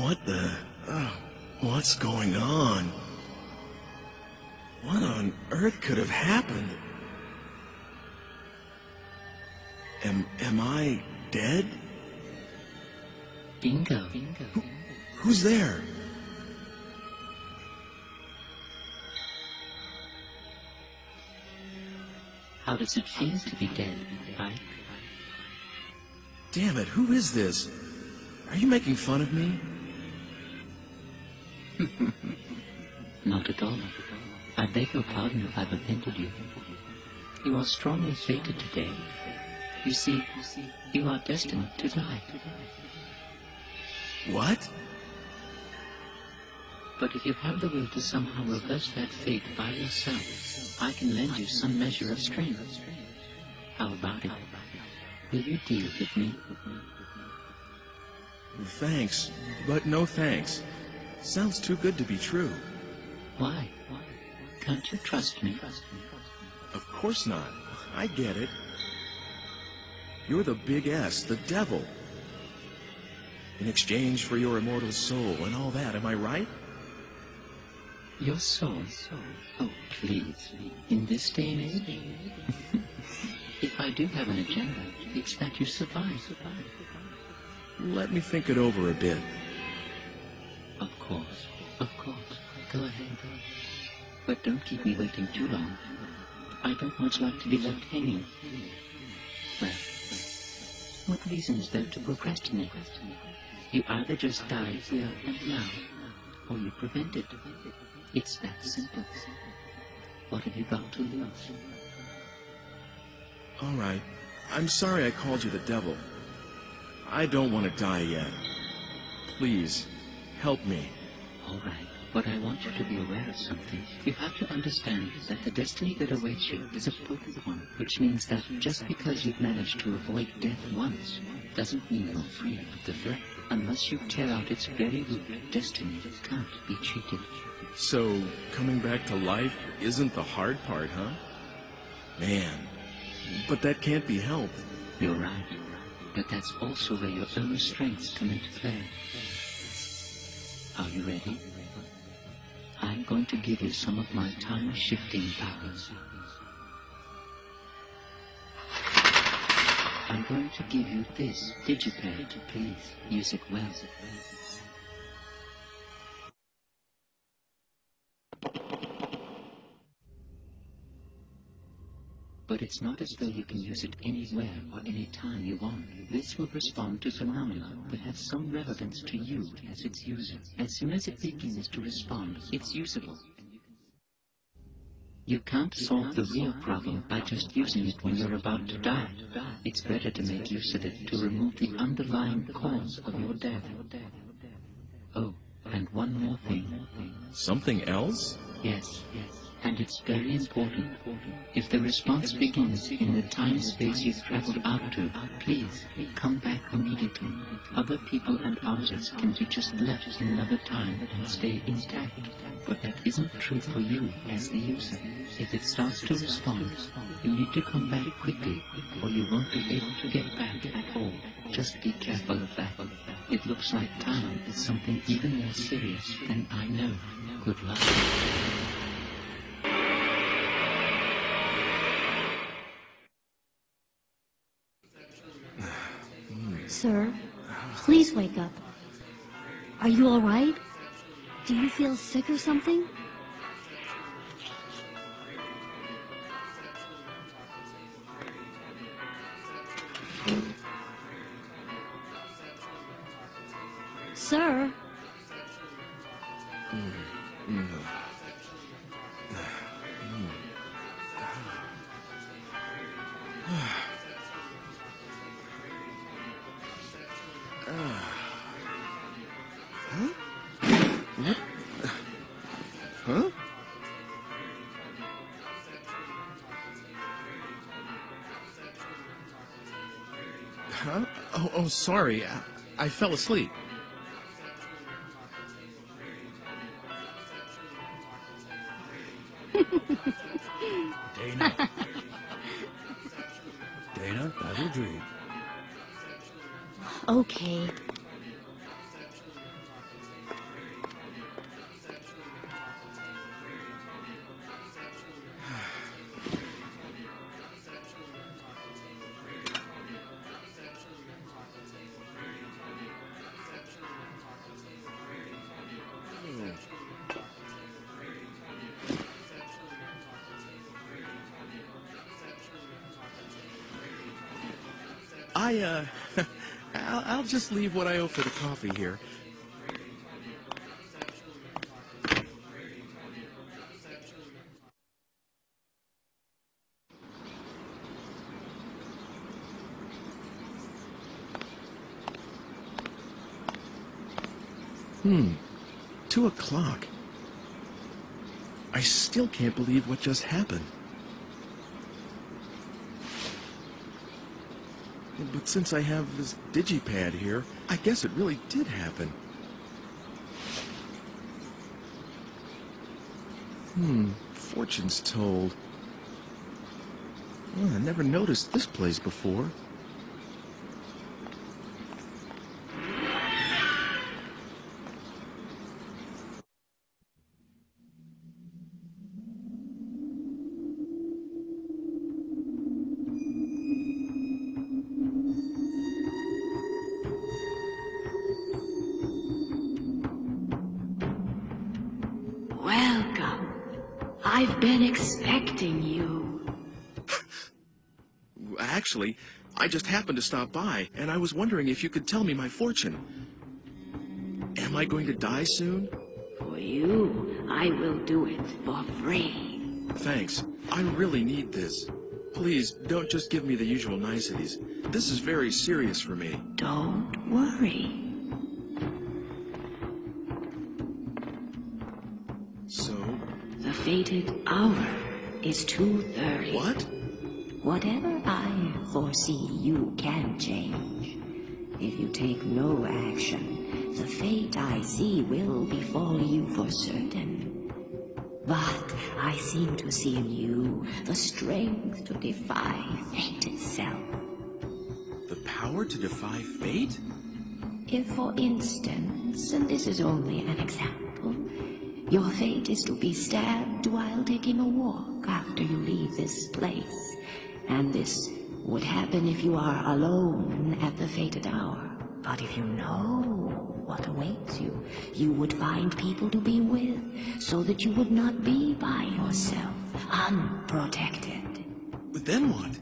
What the... what's going on? What on earth could have happened? Am I dead? Bingo. Who's there? How does it feel to be dead, right? Damn it, who is this? Are you making fun of me? Not at all. I beg your pardon if I've offended you. You are strongly fated today. You see, you are destined to die. What? But if you have the will to somehow reverse that fate by yourself, I can lend you some measure of strength. How about it? Will you deal with me? Thanks, but no thanks. Sounds too good to be true. Why? Can't you trust me? Of course not. I get it. You're the Big S, the devil. In exchange for your immortal soul and all that, am I right? Your soul? Oh, please. In this day and age? If I do have an agenda, it's that you survive. Let me think it over a bit. Of course. Go ahead. But don't keep me waiting too long. I don't much like to be left hanging. Well, what reason is there to procrastinate? You either just die here and now, or you prevent it. It's that simple. What have you got to lose? All right. I'm sorry I called you the devil. I don't want to die yet. Please, help me. All right, but I want you to be aware of something. You have to understand that the destiny that awaits you is a potent one, which means that just because you've managed to avoid death once, doesn't mean you're free of the threat. Unless you tear out its very root, destiny can't be cheated. So, coming back to life isn't the hard part, huh? Man, but that can't be helped. You're right, but that's also where your own strengths come into play. Are you ready? I'm going to give you some of my time-shifting powers. I'm going to give you this digipad. Please use it well. But it's not as though you can use it anywhere or any time you want. This will respond to phenomena that have some relevance to you as its user. As soon as it begins to respond, it's usable. You can't solve the real problem by just using it when you're about to die. It's better to make use of it to remove the underlying cause of your death. Oh, and one more thing. Something else? Yes. And it's very important. If the response begins in the time-space you've traveled out to, please come back immediately. Other people and objects can be just left in another time and stay intact. But that isn't true for you as the user. If it starts to respond, you need to come back quickly, or you won't be able to get back at all. Just be careful of that. It looks like time is something even more serious than I know. Good luck. Sir, please wake up. Are you all right? Do you feel sick or something? Sir? Huh? Huh? Oh, sorry. I fell asleep. Dana. Dana, that'll dream. Okay. I'll just leave what I owe for the coffee here. Hmm. 2 o'clock. I still can't believe what just happened. But since I have this digipad here, I guess it really did happen. Fortunes told. Well, I never noticed this place before. Welcome. I've been expecting you. Actually, I just happened to stop by, and I was wondering if you could tell me my fortune. Am I going to die soon? For you, I will do it for free. Thanks. I really need this. Please, don't just give me the usual niceties. This is very serious for me. Don't worry. So? The fated hour is 2:30. What? Whatever I foresee, you can change. If you take no action, the fate I see will befall you for certain. But I seem to see in you the strength to defy fate itself. The power to defy fate? If, for instance, and this is only an example, your fate is to be stabbed while taking a walk after you leave this place, and this would happen if you are alone at the fated hour. But if you know what awaits you, you would find people to be with, so that you would not be by yourself, unprotected. But then what?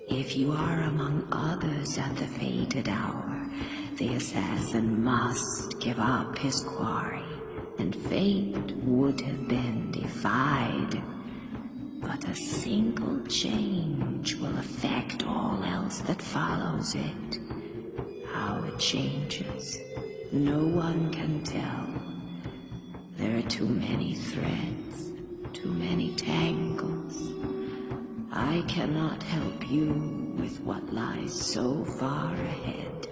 If you are among others at the fated hour, the assassin must give up his quarry, and fate would have been defied. But a single change will affect all else that follows it. How it changes, no one can tell. There are too many threads, too many tangles. I cannot help you with what lies so far ahead,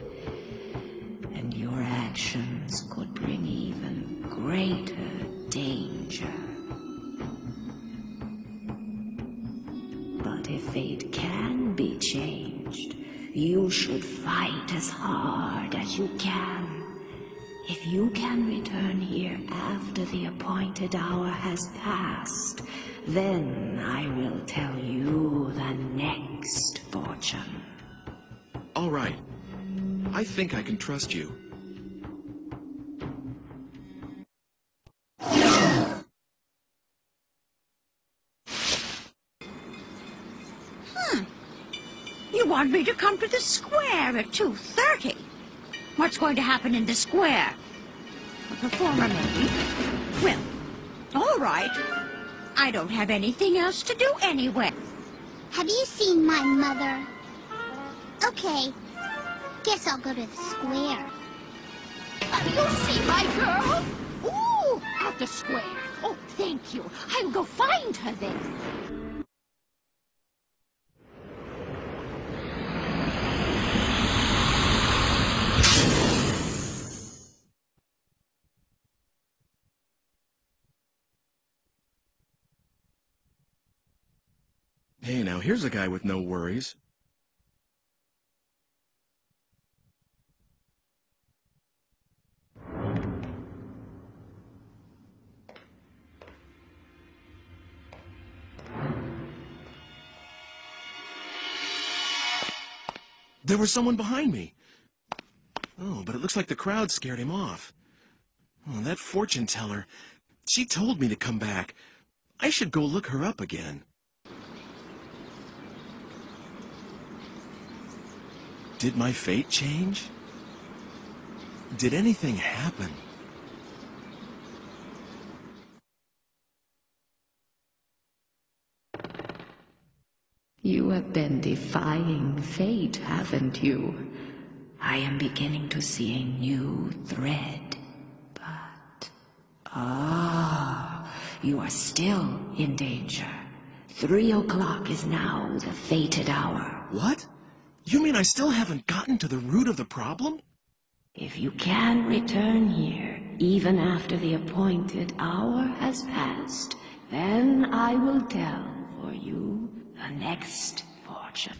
and your actions could bring even greater danger. But if fate can be changed, you should fight as hard as you can. If you can return here after the appointed hour has passed, then I will tell you the next fortune. All right. I think I can trust you. You want me to come to the square at 2:30? What's going to happen in the square? A performer, maybe? Well, all right. I don't have anything else to do anyway. Have you seen my mother? Okay. Guess I'll go to the square. You'll see my girl? Ooh, at the square. Oh, thank you. I'll go find her then. Hey, now here's a guy with no worries. There was someone behind me. Oh, but it looks like the crowd scared him off. Oh, that fortune teller. She told me to come back. I should go look her up again. Did my fate change? Did anything happen? You have been defying fate, haven't you? I am beginning to see a new thread. But... you are still in danger. 3 o'clock is now the fated hour. What? You mean I still haven't gotten to the root of the problem? If you can return here, even after the appointed hour has passed, then I will tell for you the next fortune.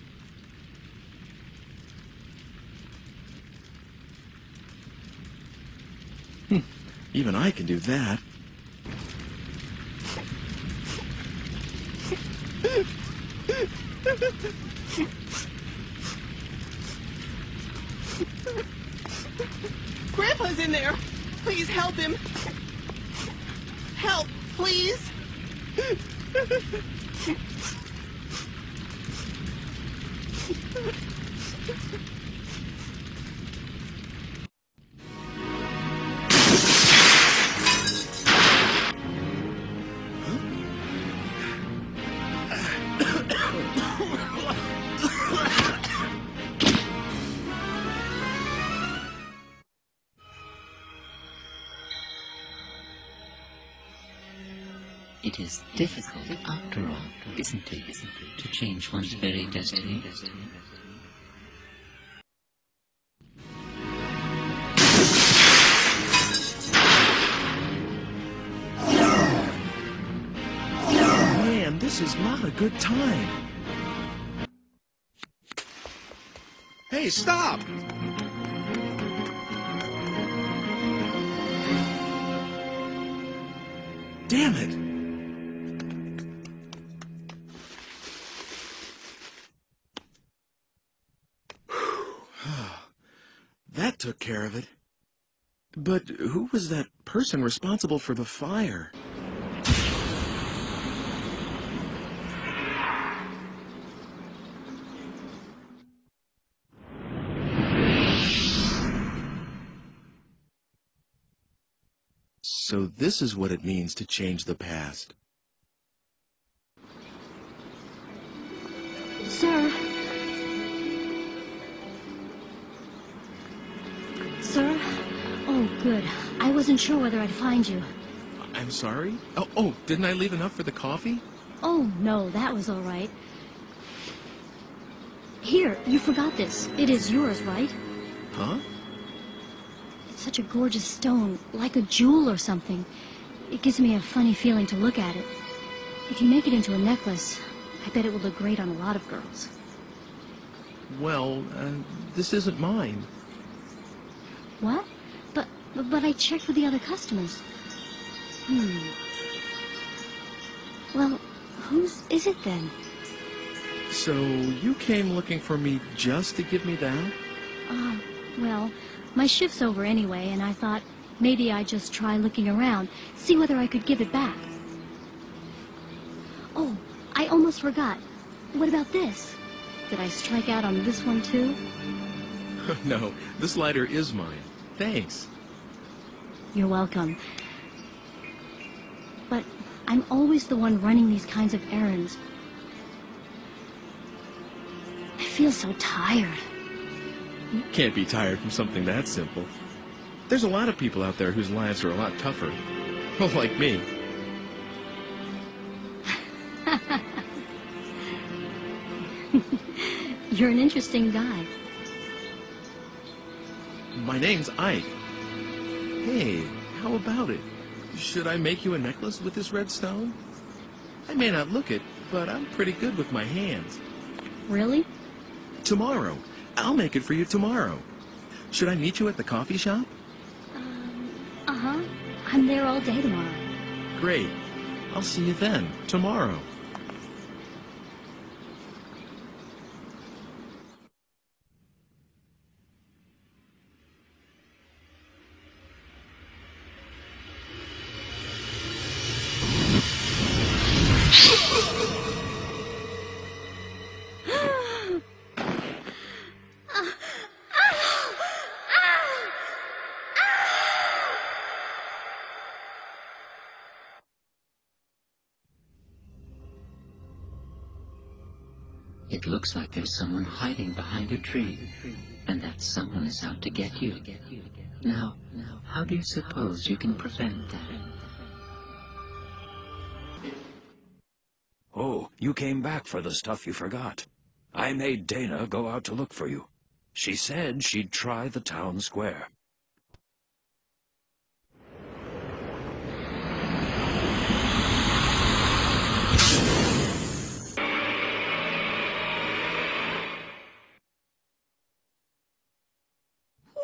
Even I can do that. Grandpa's in there. Please help him. Help, please. It is difficult, after all, isn't it, to change one's very destiny? Man, this is not a good time. Hey, stop! Damn it! That took care of it. But who was that person responsible for the fire? So this is what it means to change the past. Sir? Sir? Oh, good. I wasn't sure whether I'd find you. I'm sorry? Oh, didn't I leave enough for the coffee? Oh, no, that was all right. Here, you forgot this. It is yours, right? Huh? It's such a gorgeous stone, like a jewel or something. It gives me a funny feeling to look at it. If you make it into a necklace, I bet it will look great on a lot of girls. Well, this isn't mine. What? But I checked with the other customers. Well, whose is it then? So you came looking for me just to give me that? Well, my shift's over anyway, and I thought maybe I'd just try looking around, see whether I could give it back. Oh, I almost forgot. What about this? Did I strike out on this one too? No, this lighter is mine. Thanks. You're welcome. But I'm always the one running these kinds of errands. I feel so tired. You can't be tired from something that simple. There's a lot of people out there whose lives are a lot tougher. Like me. You're an interesting guy. My name's Ike. Hey, how about it? Should I make you a necklace with this red stone? I may not look it, but I'm pretty good with my hands. Really? Tomorrow. I'll make it for you tomorrow. Should I meet you at the coffee shop? Uh-huh. I'm there all day tomorrow. Great. I'll see you then, tomorrow. It looks like there's someone hiding behind a tree, and that someone is out to get you. Now, how do you suppose you can prevent that? Oh, you came back for the stuff you forgot. I made Dana go out to look for you. She said she'd try the town square.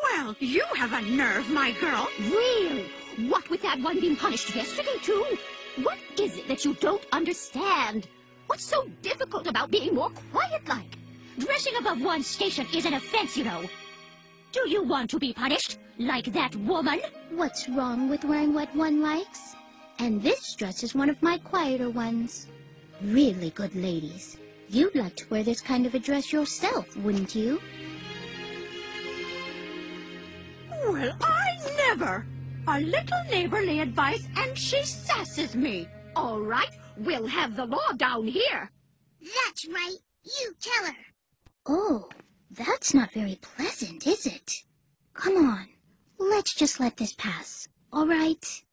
Well, you have a nerve, my girl. Really? What with that one being punished yesterday, too? What is it that you don't understand? What's so difficult about being more quiet-like? Dressing above one's station is an offense, you know. Do you want to be punished, like that woman? What's wrong with wearing what one likes? And this dress is one of my quieter ones. Really good ladies. You'd like to wear this kind of a dress yourself, wouldn't you? Well, I never. A little neighborly advice, and she sasses me. All right, we'll have the law down here. That's right. You tell her. Oh, that's not very pleasant, is it? Come on. Let's just let this pass, all right?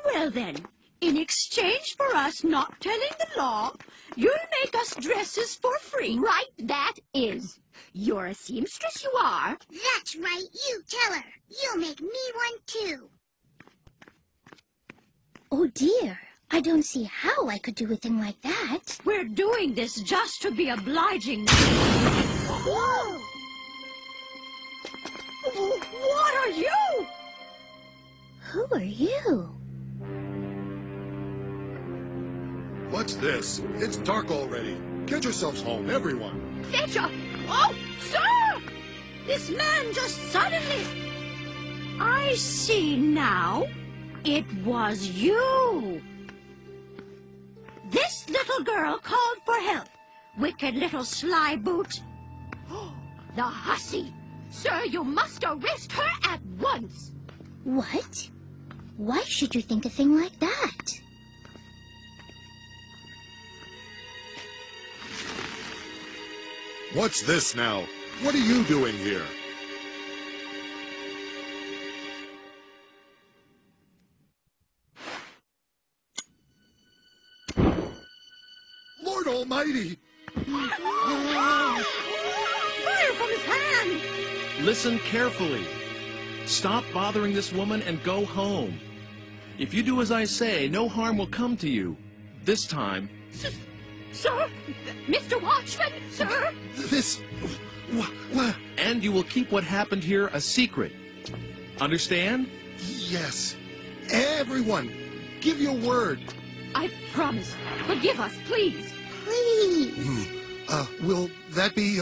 Well then, in exchange for us not telling the law, you'll make us dresses for free. Right, that is. You're a seamstress, you are. That's right. You tell her. You'll make me one, too. Oh, dear. I don't see how I could do a thing like that. We're doing this just to be obliging. Whoa! What are you? Who are you? What's this? It's dark already. Get yourselves home, everyone. Fetcher! Oh, sir! This man just suddenly... I see now. It was you. This little girl called for help. Wicked little sly boot. The hussy! Sir, you must arrest her at once. What? Why should you think a thing like that? What's this now? What are you doing here? Lord Almighty! Fire from his hand! Listen carefully. Stop bothering this woman and go home. If you do as I say, no harm will come to you. This time. Sir? Mr. Watchman, sir? This... What? And you will keep what happened here a secret. Understand? Yes. Everyone, give your word. I promise. Forgive us, please. Please. Will that be,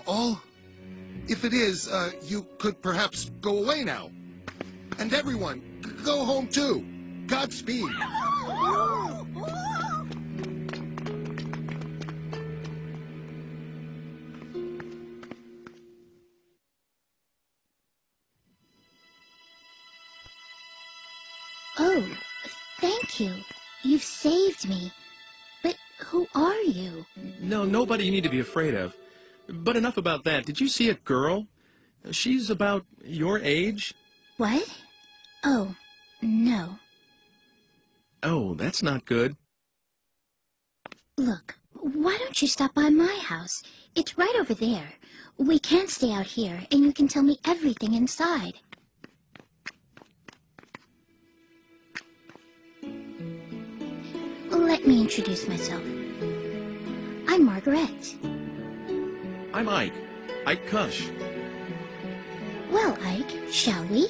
all? If it is, you could perhaps go away now. And everyone, go home too. Godspeed. Oh, thank you. You've saved me. But who are you? No, nobody you need to be afraid of. But enough about that. Did you see a girl? She's about your age. What? Oh, no. Oh, that's not good. Look, why don't you stop by my house? It's right over there. We can't stay out here, and you can tell me everything inside. Let me introduce myself. I'm Margaret. I'm Ike. Ike Cush. Well, Ike, shall we?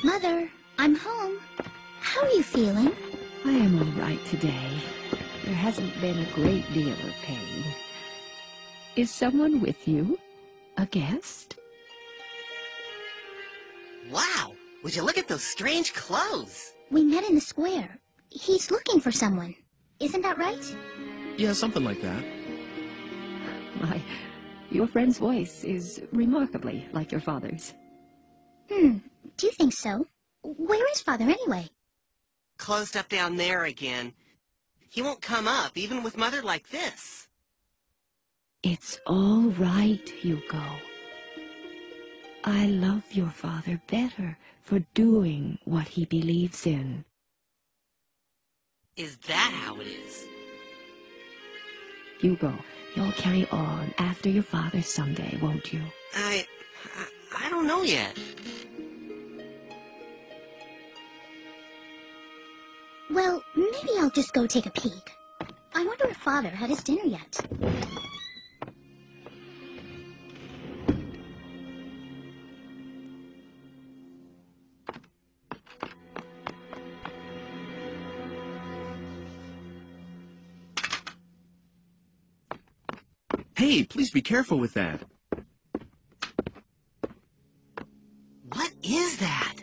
Mother, I'm home. How are you feeling? I am all right today. There hasn't been a great deal of pain. Is someone with you? A guest? Wow! Would you look at those strange clothes? We met in the square. He's looking for someone. Isn't that right? Yeah, something like that. Your friend's voice is remarkably like your father's. Do you think so? Where is Father anyway? Closed up down there again. He won't come up, even with Mother like this. It's all right, Hugo. I love your father better for doing what he believes in. Is that how it is? Hugo, you'll carry on after your father someday, won't you? I don't know yet. Well, maybe I'll just go take a peek. I wonder if Father had his dinner yet. Hey, please be careful with that. What is that?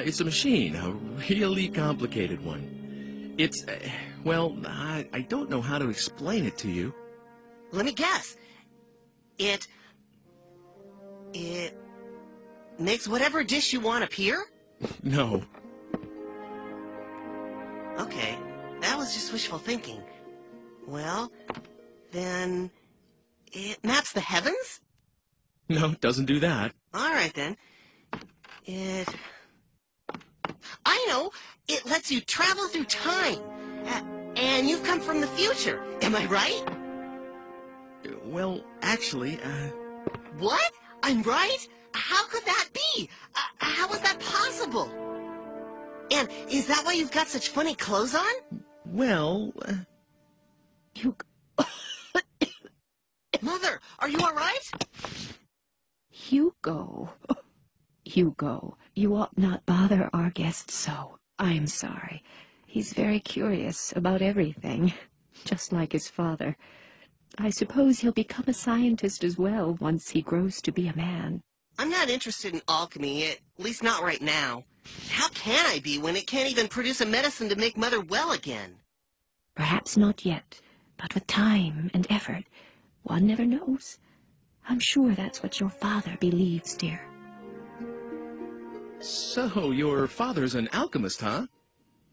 It's a machine, a really complicated one. It's, well, I don't know how to explain it to you. Let me guess. It makes whatever dish you want appear? No. Okay, that was just wishful thinking. Well, then it maps the heavens? No, it doesn't do that. All right, then. I know! It lets you travel through time. And you've come from the future. Am I right? Well, actually, What? I'm right? How could that be? How is that possible? And is that why you've got such funny clothes on? well, Hugo. Mother, are you all right? Hugo. Hugo, you ought not bother our guest so. I'm sorry. He's very curious about everything, just like his father. I suppose he'll become a scientist as well once he grows to be a man. I'm not interested in alchemy, at least not right now. How can I be when it can't even produce a medicine to make Mother well again? Perhaps not yet, but with time and effort, one never knows. I'm sure that's what your father believes, dear. so your father's an alchemist, huh?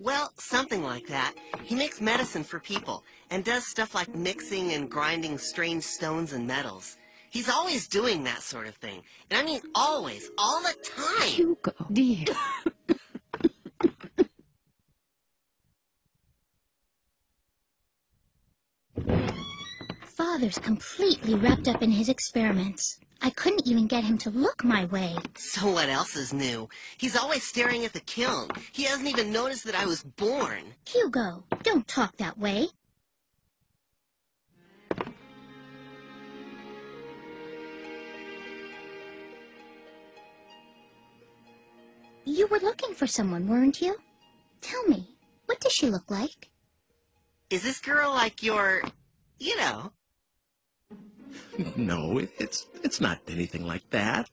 Well, something like that. He makes medicine for people, and does stuff like mixing and grinding strange stones and metals. He's always doing that sort of thing. And I mean always, all the time. Hugo, dear. Father's completely wrapped up in his experiments. I couldn't even get him to look my way. So what else is new? He's always staring at the kiln. He hasn't even noticed that I was born. Hugo, don't talk that way. You were looking for someone, weren't you? Tell me, what does she look like? Is this girl like your, you know? No, it's not anything like that.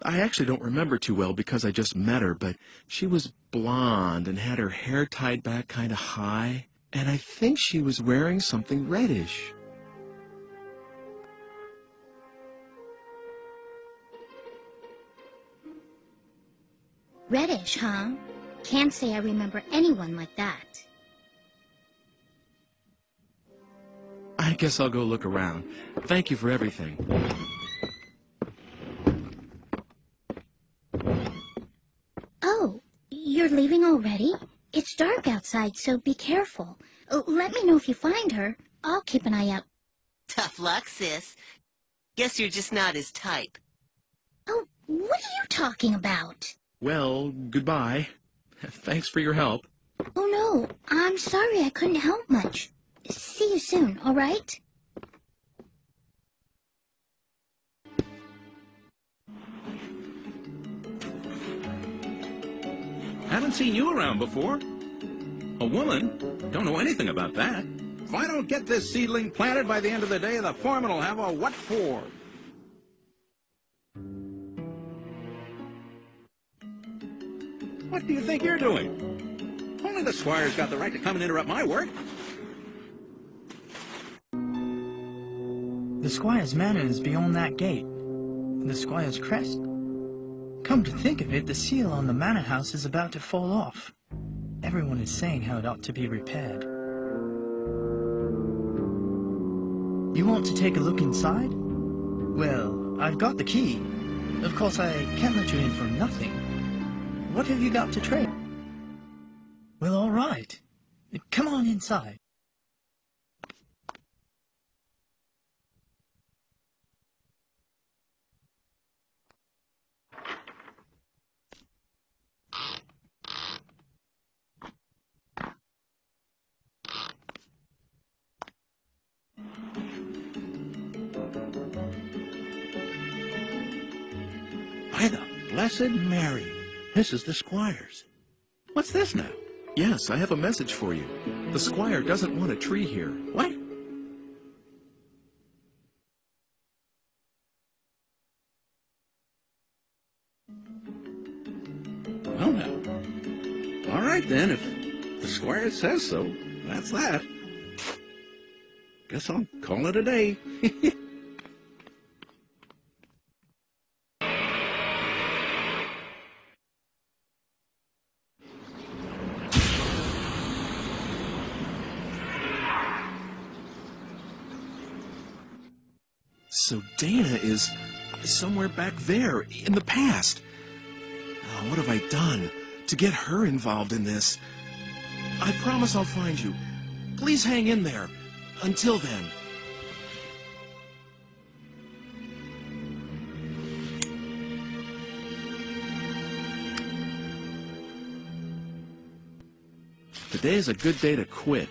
I actually don't remember too well because I just met her, but she was blonde and had her hair tied back kind of high, and I think she was wearing something reddish. Reddish, huh? Can't say I remember anyone like that. I guess I'll go look around. Thank you for everything. Oh, you're leaving already? It's dark outside, so be careful. Let me know if you find her. I'll keep an eye out. Tough luck, sis. Guess you're just not his type. Oh, what are you talking about? Well, goodbye. Thanks for your help. Oh, no. I'm sorry I couldn't help much. See you soon, all right? Haven't seen you around before. A woman? Don't know anything about that. If I don't get this seedling planted by the end of the day, the foreman will have a what for. What do you think you're doing? Only the squire's got the right to come and interrupt my work. The squire's manor is beyond that gate. The squire's crest. Come to think of it, the seal on the manor house is about to fall off. Everyone is saying how it ought to be repaired. You want to take a look inside? Well, I've got the key. Of course, I can't let you in for nothing. What have you got to trade? Well, all right. Come on inside. By the Blessed Mary, this is the squire's. What's this now? Yes, I have a message for you. The squire doesn't want a tree here. What? Well, now. All right, then. If the squire says so, that's that. Guess I'll call it a day. So Dana is somewhere back there, in the past. Oh, what have I done to get her involved in this? I promise I'll find you. Please hang in there. Until then. Today is a good day to quit.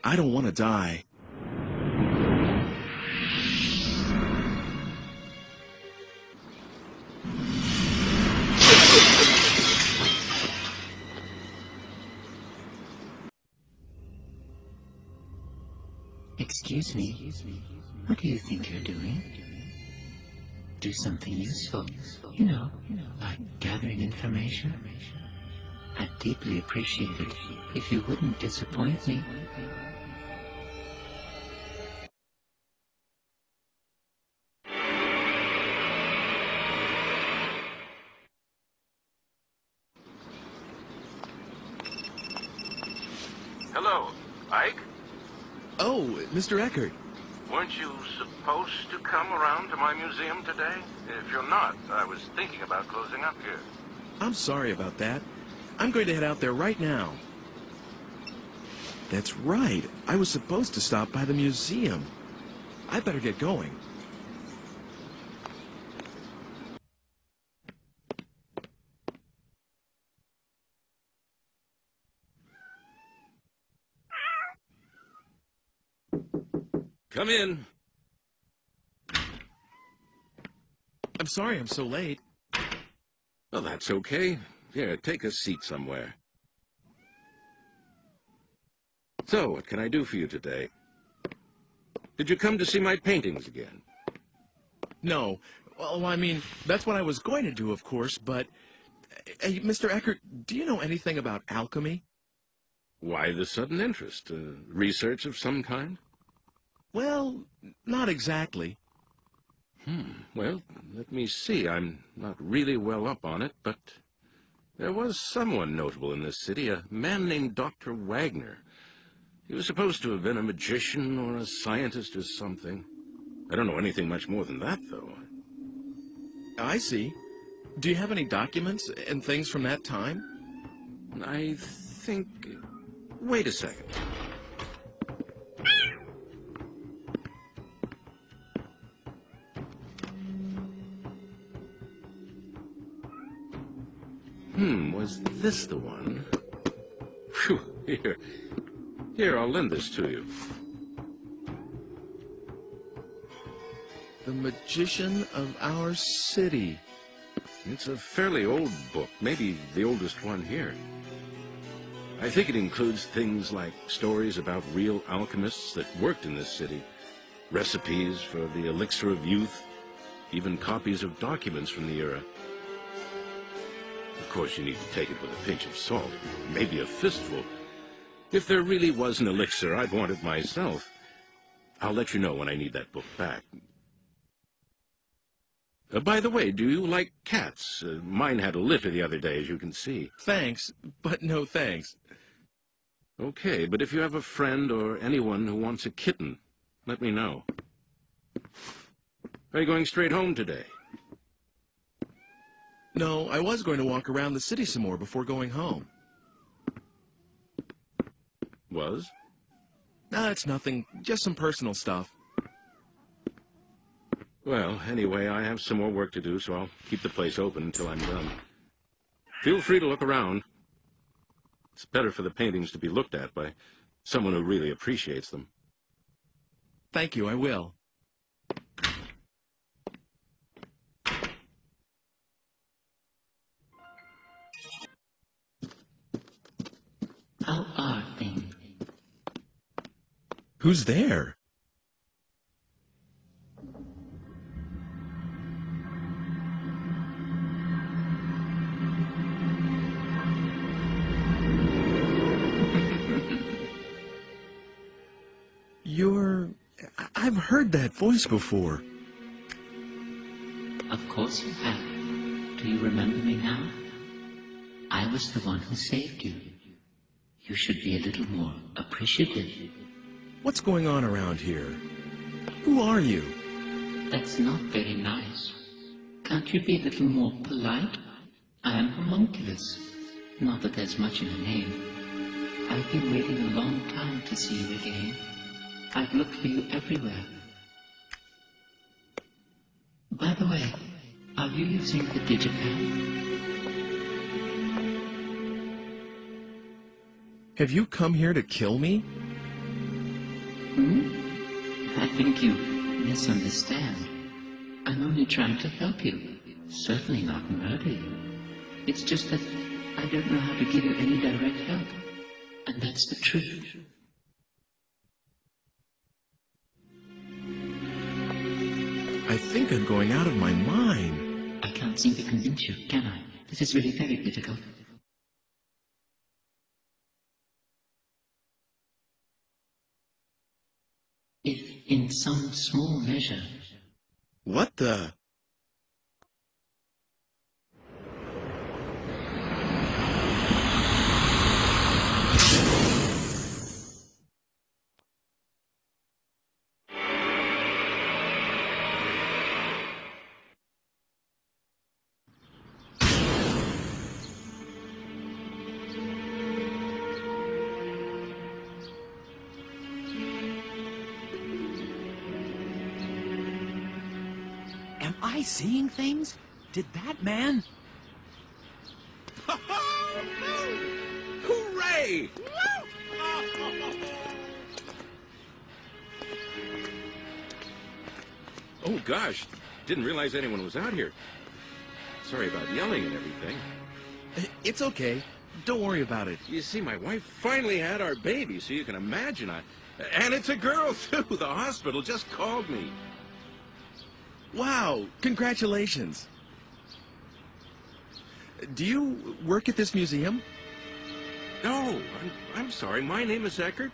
I don't want to die. Excuse me, what do you think you're doing? Do something useful, you know, like gathering information. I'd deeply appreciate it if you wouldn't disappoint me. Hello, Ike? Oh, Mr. Eckert. Weren't you supposed to come around to my museum today? If you're not, I was thinking about closing up here. I'm sorry about that. I'm going to head out there right now. That's right. I was supposed to stop by the museum. I better get going. Come in. I'm sorry I'm so late. Well, that's okay. Here, take a seat somewhere. So, what can I do for you today? Did you come to see my paintings again? No. Well, I mean, that's what I was going to do, of course, but... Hey, Mr. Eckert, do you know anything about alchemy? Why the sudden interest? Research of some kind? Well, not exactly. Well, let me see. I'm not really well up on it, but there was someone notable in this city, a man named Dr. Wagner. He was supposed to have been a magician or a scientist or something. I don't know anything much more than that, though. I see. Do you have any documents and things from that time? I think... Wait a second. Was this the one? Phew, here, I'll lend this to you. The Magician of Our City. It's a fairly old book, maybe the oldest one here. I think it includes things like stories about real alchemists that worked in this city, recipes for the elixir of youth, even copies of documents from the era. course, you need to take it with a pinch of salt, maybe a fistful. If there really was an elixir, I'd want it myself. I'll let you know when I need that book back. By the way, do you like cats? Mine had a litter the other day, as you can see. Thanks, but no thanks. Okay, but if you have a friend or anyone who wants a kitten, let me know. Are you going straight home today? No, I was going to walk around the city some more before going home. Was? Nah, it's nothing. Just some personal stuff. Well, anyway, I have some more work to do, so I'll keep the place open until I'm done. Feel free to look around. It's better for the paintings to be looked at by someone who really appreciates them. Thank you, I will. How are things? Who's there? I've heard that voice before. Of course you have. Do you remember me now? I was the one who saved you. You should be a little more appreciative. What's going on around here? Who are you? That's not very nice. Can't you be a little more polite? I am homunculus. Not that there's much in a name. I've been waiting a long time to see you again. I've looked for you everywhere. By the way, are you using the digipad? Have you come here to kill me? I think you misunderstand. I'm only trying to help you. Certainly not murder you. It's just that I don't know how to give you any direct help. And that's the truth. I think I'm going out of my mind. I can't seem to convince you, can I? This is really very difficult. If, in some small measure... What the... Am I seeing things? Did that man... Hooray! Oh, gosh. Didn't realize anyone was out here. Sorry about yelling and everything. It's okay. Don't worry about it. You see, my wife finally had our baby, so you can imagine And it's a girl, too. The hospital just called me. Wow, congratulations. Do you work at this museum? No, I'm sorry. My name is Eckert.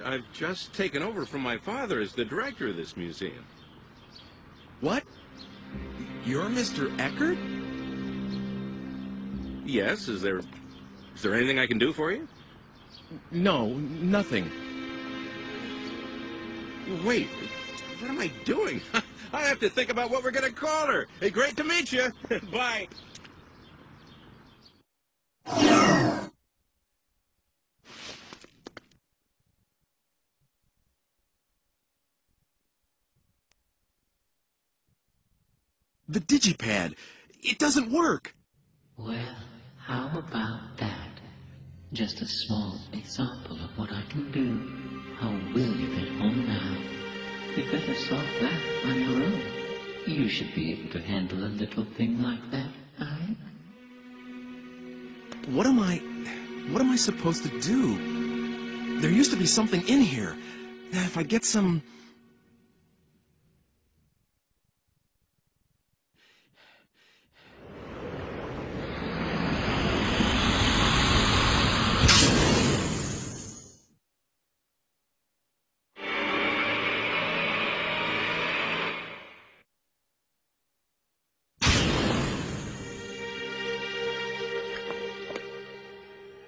I've just taken over from my father as the director of this museum. What? You're Mr. Eckert? Yes, is there anything I can do for you? No, nothing. Wait, what am I doing? I have to think about what we're going to call her. Hey, great to meet you. Bye. The digipad. It doesn't work. Well, how about that? Just a small example of what I can do. How will you get home now? You'd better solve that on your own. You should be able to handle a little thing like that, eh? What am I supposed to do? There used to be something in here. If I get some...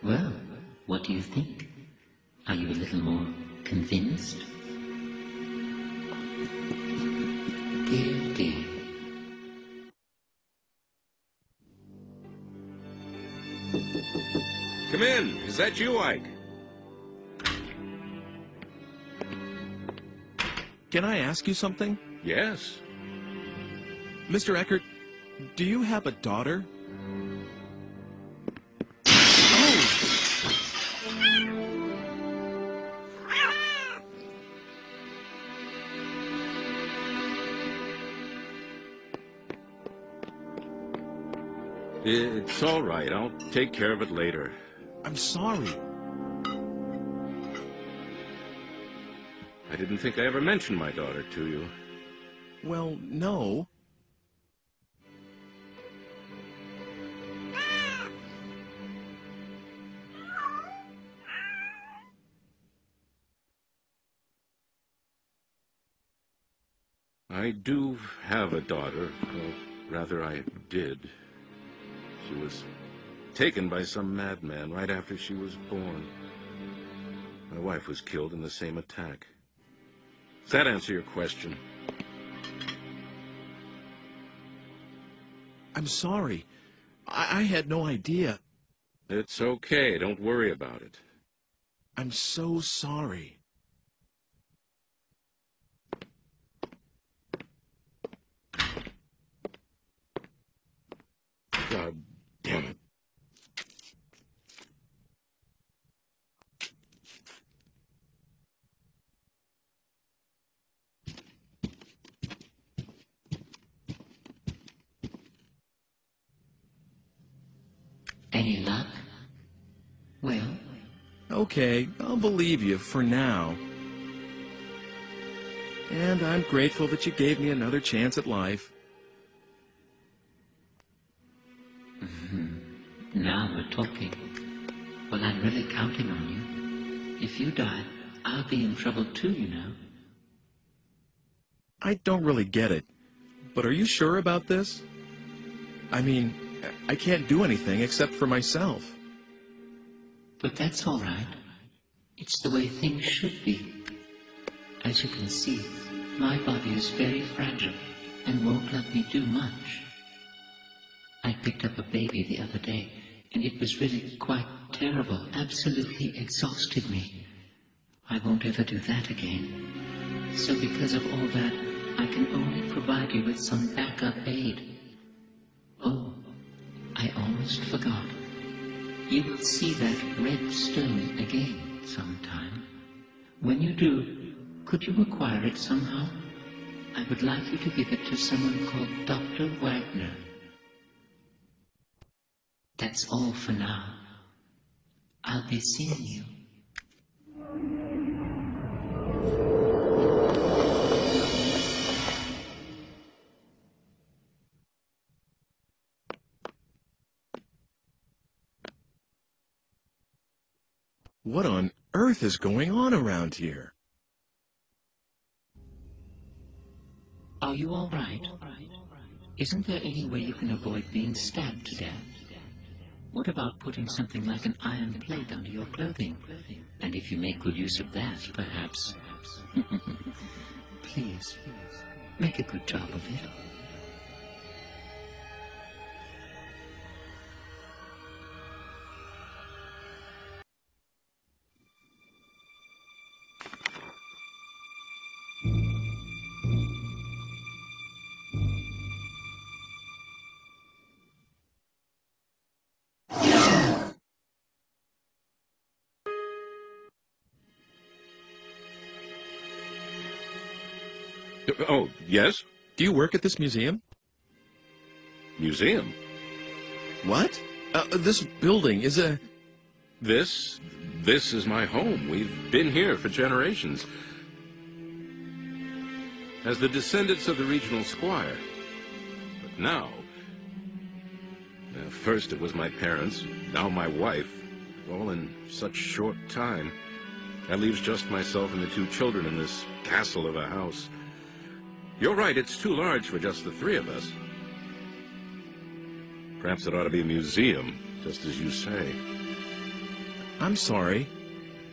Well, what do you think? Are you a little more convinced? Dear, dear. Come in. Is that you, Ike? Can I ask you something? Yes. Mr. Eckert, do you have a daughter? It's all right. I'll take care of it later. I'm sorry. I didn't think I ever mentioned my daughter to you. Well, no. I do have a daughter. Well, rather, I did. She was taken by some madman right after she was born. My wife was killed in the same attack. Does that answer your question? I'm sorry. I had no idea. It's okay. Don't worry about it. I'm so sorry. God damn it. Any luck? Well? Okay, I'll believe you for now. And I'm grateful that you gave me another chance at life. Now we're talking. Well, I'm really counting on you. If you die, I'll be in trouble too, you know. I don't really get it. But are you sure about this? I mean, I can't do anything except for myself. But that's all right. It's the way things should be. As you can see, my body is very fragile and won't let me do much. I picked up a baby the other day, and it was really quite terrible. Absolutely exhausted me. I won't ever do that again. So because of all that, I can only provide you with some backup aid. Oh, I almost forgot. You will see that red stone again sometime. When you do, could you acquire it somehow? I would like you to give it to someone called Dr. Wagner. That's all for now. I'll be seeing you. What on earth is going on around here? Are you all right? Isn't there any way you can avoid being stabbed to death? What about putting something like an iron plate under your clothing? And if you make good use of that, perhaps... Please, make a good job of it. Oh, yes? Do you work at this museum? Museum? What? This building is a... This is my home. We've been here for generations. As the descendants of the regional squire. But now... first it was my parents, now my wife. All in such short time. That leaves just myself and the two children in this castle of a house. You're right, it's too large for just the three of us. Perhaps it ought to be a museum, just as you say. I'm sorry.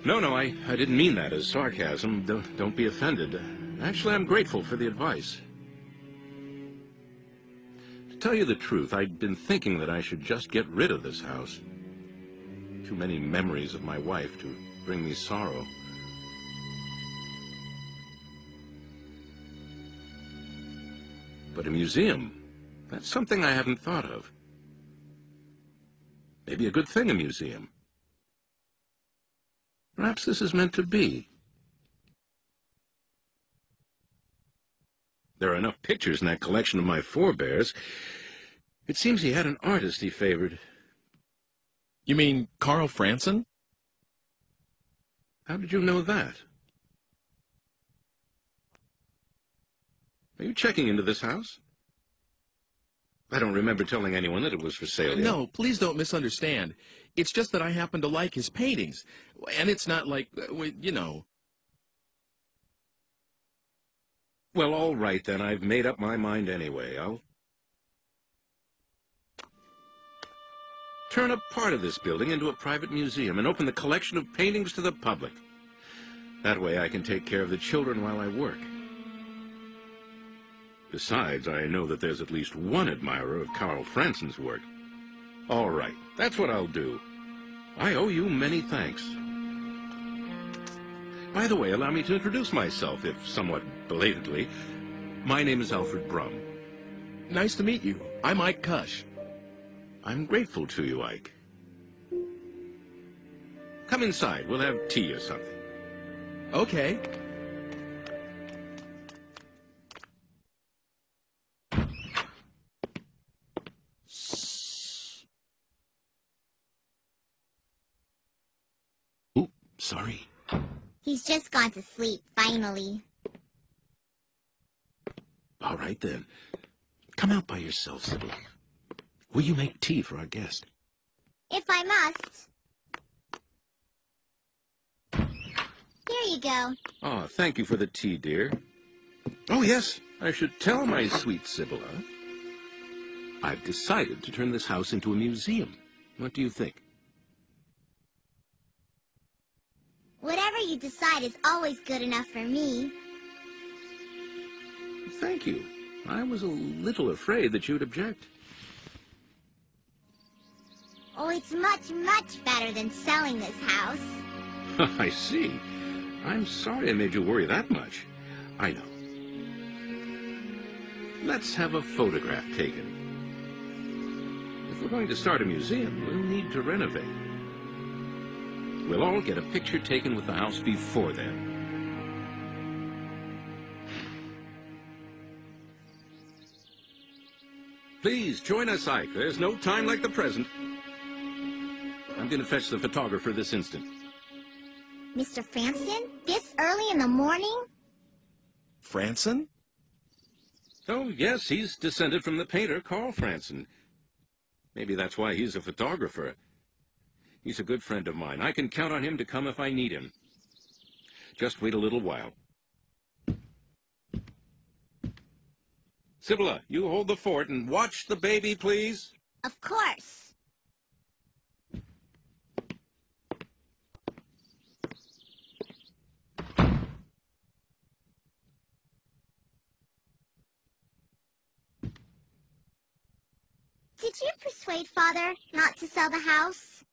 No, I didn't mean that as sarcasm. Don't be offended. Actually, I'm grateful for the advice. To tell you the truth, I'd been thinking that I should just get rid of this house. Too many memories of my wife to bring me sorrow. But a museum, that's something I hadn't thought of. Maybe a good thing, a museum. Perhaps this is meant to be. There are enough pictures in that collection of my forebears. It seems he had an artist he favored. You mean Carl Franson? How did you know that? Are you checking into this house? I don't remember telling anyone that it was for sale yet. No, please don't misunderstand. It's just that I happen to like his paintings. And it's not like, you know. Well, all right then. I've made up my mind anyway. I'll turn a part of this building into a private museum and open the collection of paintings to the public. That way I can take care of the children while I work. Besides, I know that there's at least one admirer of Carl Franson's work. All right, that's what I'll do. I owe you many thanks. By the way, allow me to introduce myself, if somewhat belatedly. My name is Alfred Brum. Nice to meet you. I'm Ike Kush. I'm grateful to you, Ike. Come inside. We'll have tea or something. Okay. Ooh, sorry. He's just gone to sleep, finally. All right, then. Come out by yourself, Sybil. Will you make tea for our guest? If I must. Here you go. Oh, thank you for the tea, dear. Oh, yes, I should tell my sweet Sibylla. I've decided to turn this house into a museum. What do you think? Whatever you decide is always good enough for me. Thank you. I was a little afraid that you'd object. Oh, it's much, much better than selling this house. I see. I'm sorry I made you worry that much. I know. Let's have a photograph taken. If we're going to start a museum, we'll need to renovate. We'll all get a picture taken with the house before then. Please, join us, Ike. There's no time like the present. I'm going to fetch the photographer this instant. Mr. Franson? This early in the morning? Franson? Oh, yes, he's descended from the painter Carl Franson. Maybe that's why he's a photographer. He's a good friend of mine. I can count on him to come if I need him. Just wait a little while. Sibylla, you hold the fort and watch the baby, please. Of course. Did you persuade Father not to sell the house?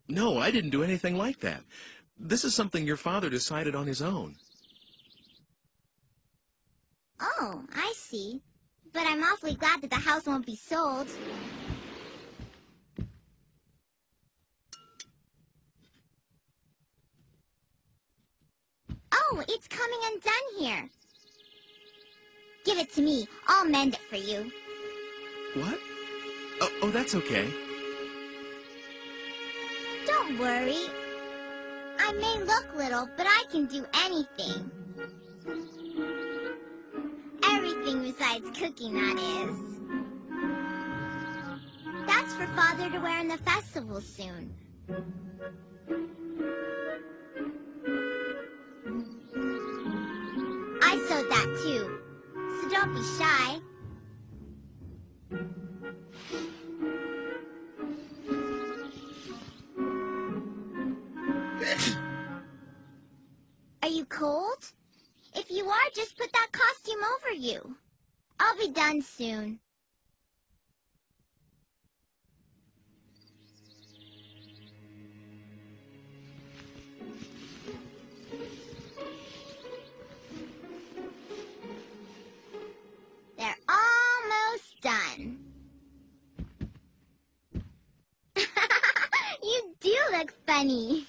No, I didn't do anything like that. This is something your father decided on his own. Oh, I see. But I'm awfully glad that the house won't be sold. Oh, it's coming undone here. Give it to me. I'll mend it for you. What? Oh, that's okay. Don't worry. I may look little, but I can do anything. Everything besides cooking, that is. That's for Father to wear in the festival soon. I sewed that too, so don't be shy. Are you cold? If you are, just put that costume over you. I'll be done soon. They're almost done. You do look funny.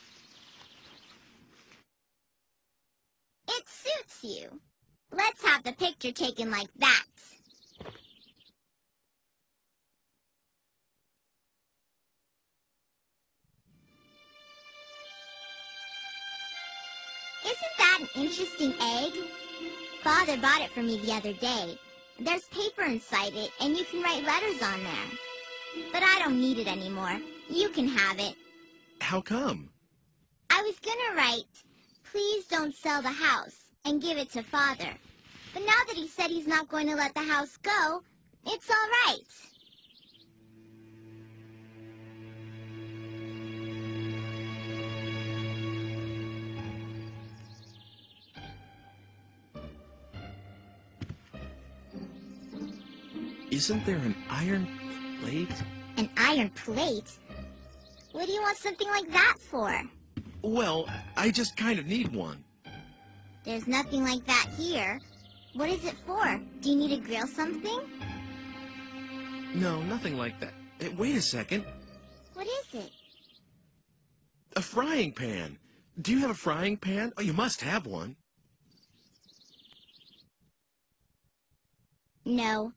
It suits you. Let's have the picture taken like that. Isn't that an interesting egg? Father bought it for me the other day. There's paper inside it, and you can write letters on there. But I don't need it anymore. You can have it. How come? I was gonna write, "Please don't sell the house," and give it to Father. But now that he said he's not going to let the house go, it's all right. Isn't there an iron plate? An iron plate? What do you want something like that for? Well, I just kind of need one. There's nothing like that here. What is it for? Do you need to grill something? No, nothing like that. Hey, wait a second. What is it? A frying pan. Do you have a frying pan? Oh, you must have one. No.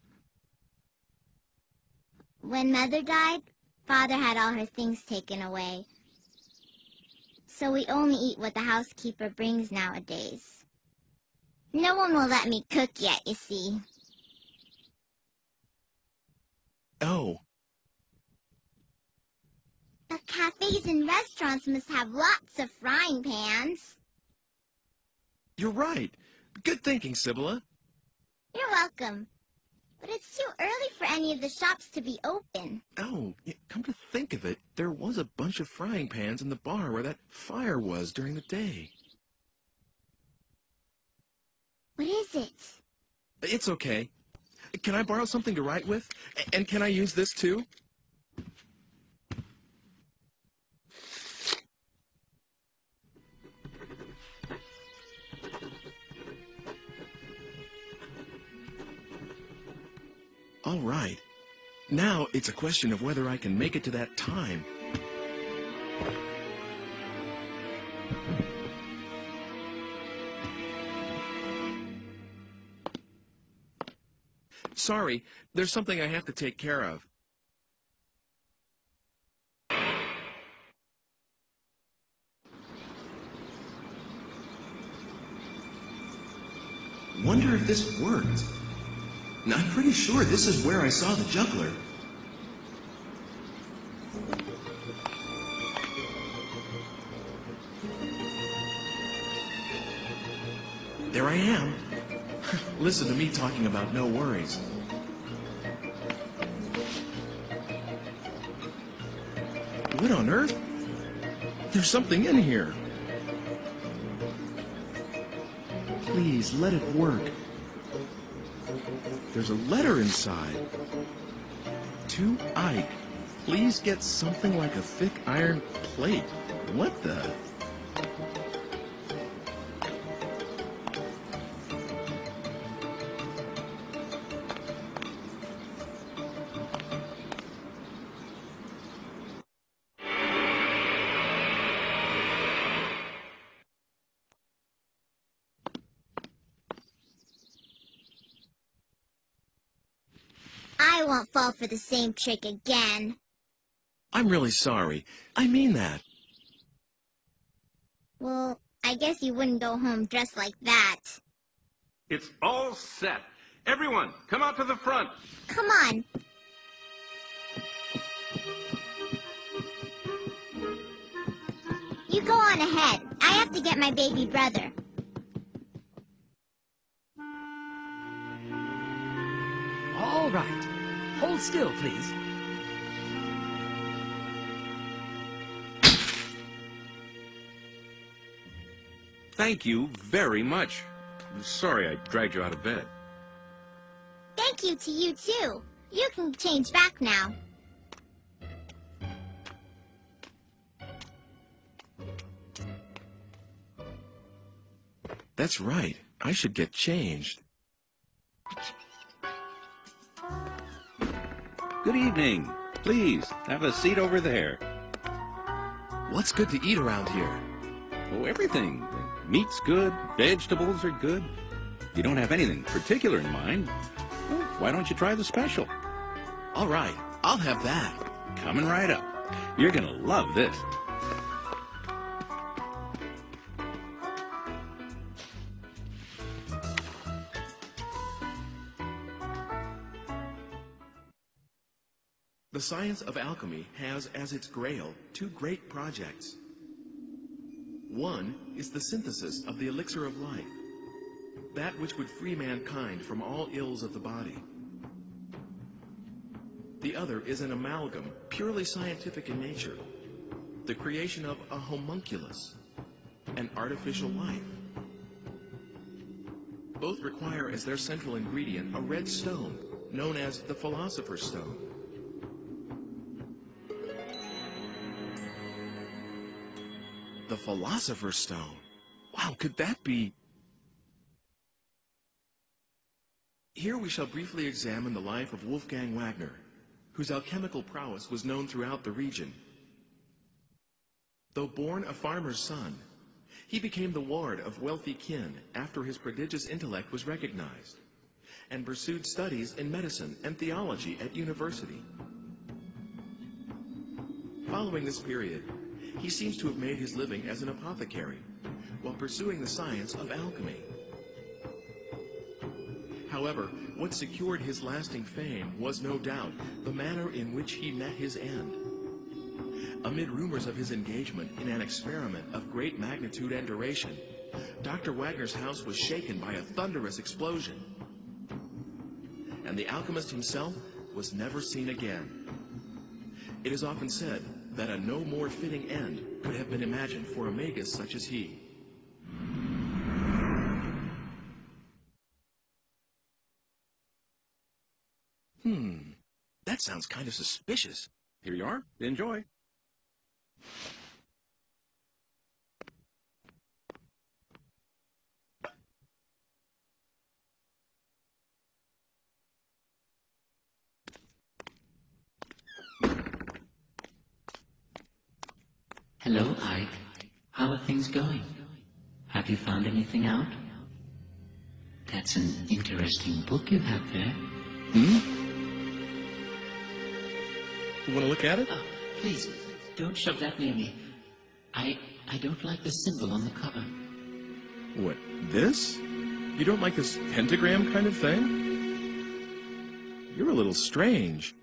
When Mother died, Father had all her things taken away. So we only eat what the housekeeper brings nowadays. No one will let me cook yet, you see. Oh. But cafes and restaurants must have lots of frying pans. You're right. Good thinking, Sibylla. You're welcome. But it's too early for any of the shops to be open. Oh, yeah, come to think of it, there was a bunch of frying pans in the bar where that fire was during the day. What is it? It's okay. Can I borrow something to write with? And can I use this too? All right. Now it's a question of whether I can make it to that time. Sorry, there's something I have to take care of. Wonder if this worked. I'm pretty sure this is where I saw the juggler. There I am. Listen to me talking about no worries. What on earth? There's something in here. Please, let it work. There's a letter inside. To Ike, please get something like a thick iron plate. What the? I won't fall for the same trick again. I'm really sorry. I mean that. Well, I guess you wouldn't go home dressed like that. It's all set. Everyone, come out to the front. Come on. You go on ahead. I have to get my baby brother. All right. Hold still, please. thank you very much. Sorry I dragged you out of bed. Thank you to you, too. You can change back now. That's right. I should get changed. Good evening. Please, have a seat over there. What's good to eat around here? Oh, everything. Meat's good, vegetables are good. If you don't have anything particular in mind, well, why don't you try the special? All right, I'll have that. Coming right up. You're gonna love this. The science of alchemy has as its grail two great projects. One is the synthesis of the elixir of life, that which would free mankind from all ills of the body. The other is an amalgam, purely scientific in nature, the creation of a homunculus, an artificial life. Both require as their central ingredient a red stone, known as the Philosopher's Stone. The Philosopher's Stone? Wow, could that be... Here we shall briefly examine the life of Wolfgang Wagner, whose alchemical prowess was known throughout the region. Though born a farmer's son, he became the ward of wealthy kin after his prodigious intellect was recognized, and pursued studies in medicine and theology at university. Following this period, he seems to have made his living as an apothecary, while pursuing the science of alchemy. However, what secured his lasting fame was no doubt the manner in which he met his end. Amid rumors of his engagement in an experiment of great magnitude and duration, Dr. Wagner's house was shaken by a thunderous explosion, and the alchemist himself was never seen again. It is often said that a no more fitting end could have been imagined for a magus such as he. That sounds kind of suspicious. Here you are. Enjoy. Hello, Ike. How are things going? Have you found anything out? That's an interesting book you have there. You want to look at it? Oh, please, don't shove that near me. I don't like the symbol on the cover. What, this? You don't like this pentagram kind of thing? You're a little strange.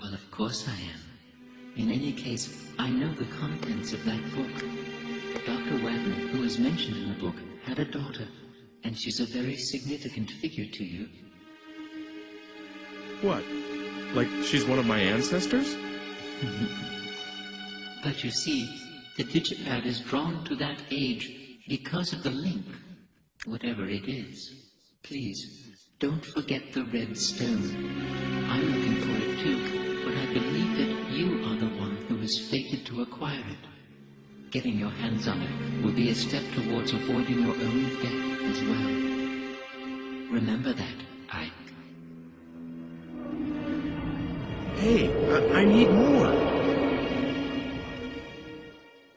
Well, of course I am. In any case, I know the contents of that book. Dr. Wagner, who is mentioned in the book, had a daughter, and she's a very significant figure to you. What? Like she's one of my ancestors? But you see, the digipad is drawn to that age because of the link, whatever it is. Please, don't forget the red stone. I'm looking for it too, but I believe that you are the one who is fated to acquire it. Getting your hands on it will be a step towards avoiding your own death as well. Remember that, Ike. Hey, I need more.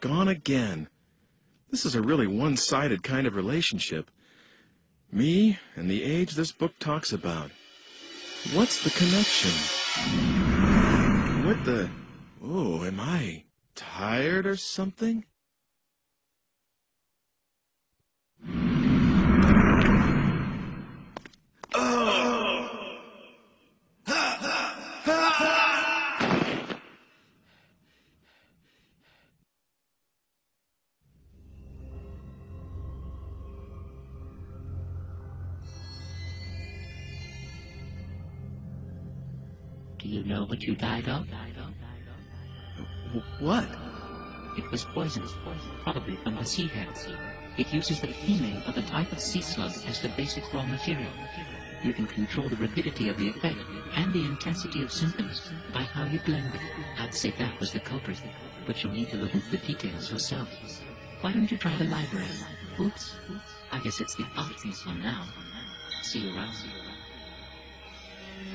Gone again. This is a really one-sided kind of relationship. Me and the age this book talks about. What's the connection? What the... Oh, am I tired or something? Do you know what you died of? What? It was poisonous, probably from a sea hare. It uses the female of a type of sea slug as the basic raw material. You can control the rapidity of the effect and the intensity of symptoms by how you blend it. I'd say that was the culprit, but you'll need to look into the details yourself. Why don't you try the library? Oops, I guess it's the art museum now. See you around.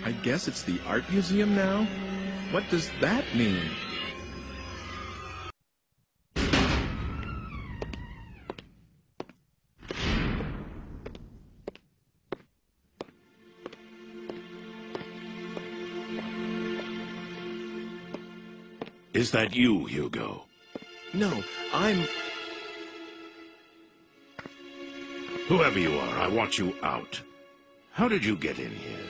I guess it's the art museum now? What does that mean? Is that you, Hugo? No, I'm... Whoever you are, I want you out. How did you get in here?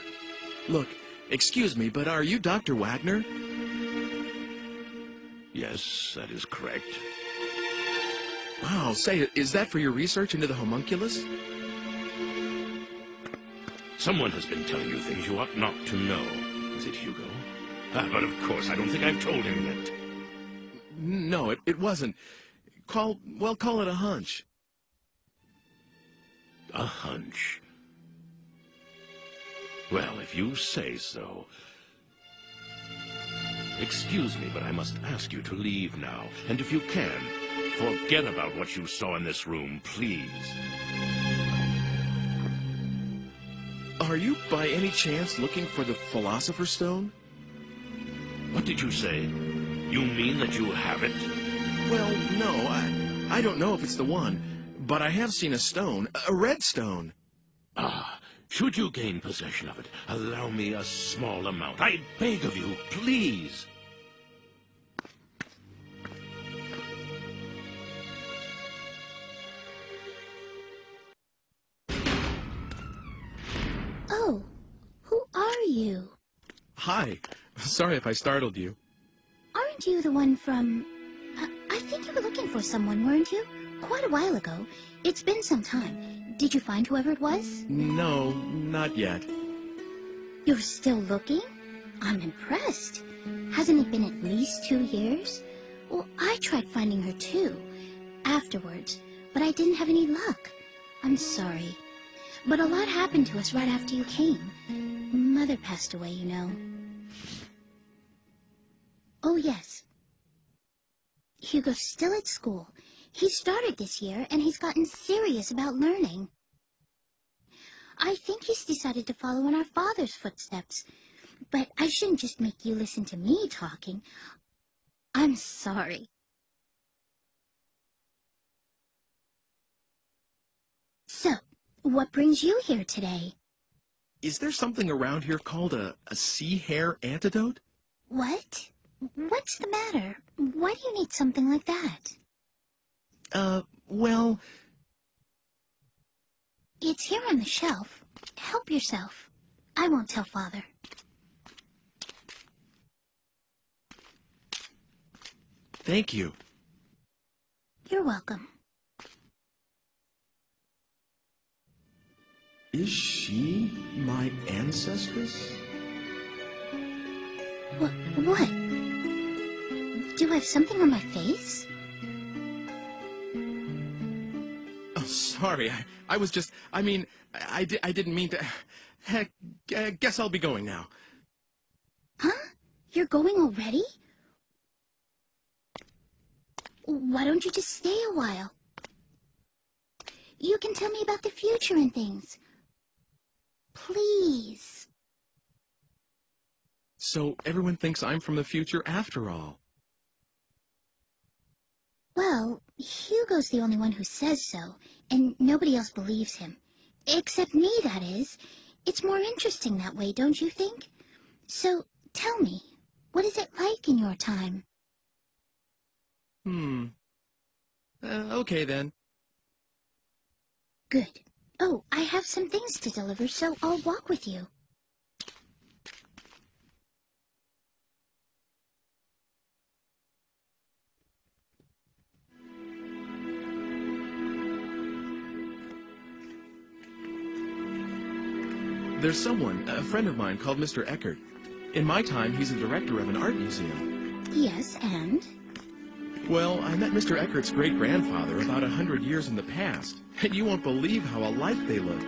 Look, excuse me, but are you Dr. Wagner? Yes, that is correct. Wow, say, is that for your research into the homunculus? Someone has been telling you things you ought not to know. Is it Hugo? But of course, I don't think I've told him yet. No, it wasn't. Call it a hunch. A hunch? Well, if you say so. Excuse me, but I must ask you to leave now. And if you can, forget about what you saw in this room, please. Are you by any chance looking for the Philosopher's Stone? What did you say? You mean that you have it? Well, no, I don't know if it's the one, but I have seen a stone, a red stone. Ah, should you gain possession of it, allow me a small amount. I beg of you, please. Oh, who are you? Hi. Sorry if I startled you. Aren't you the one from... I think you were looking for someone, weren't you? Quite a while ago. It's been some time. Did you find whoever it was? No, not yet. You're still looking? I'm impressed. Hasn't it been at least 2 years? Well, I tried finding her too, afterwards, but I didn't have any luck. I'm sorry. But a lot happened to us right after you came. Mother passed away, you know. Oh, yes. Hugo's still at school. He started this year, and he's gotten serious about learning. I think he's decided to follow in our father's footsteps. But I shouldn't just make you listen to me talking. I'm sorry. So, what brings you here today? Is there something around here called a sea hare antidote? What? What's the matter? Why do you need something like that? Well... It's here on the shelf. Help yourself. I won't tell Father. Thank you. You're welcome. Is she my ancestress? What? Do I have something on my face? Oh, sorry. I was just... I mean, I didn't mean to... Heck, guess I'll be going now. Huh? You're going already? Why don't you just stay a while? You can tell me about the future and things. Please. So everyone thinks I'm from the future after all. Well, Hugo's the only one who says so, and nobody else believes him. Except me, that is. It's more interesting that way, don't you think? So, tell me, what is it like in your time? Okay then. Good. Oh, I have some things to deliver, so I'll walk with you. There's someone, a friend of mine, called Mr. Eckert. In my time, he's a director of an art museum. Yes, and? Well, I met Mr. Eckert's great-grandfather about 100 years in the past, and you won't believe how alike they look.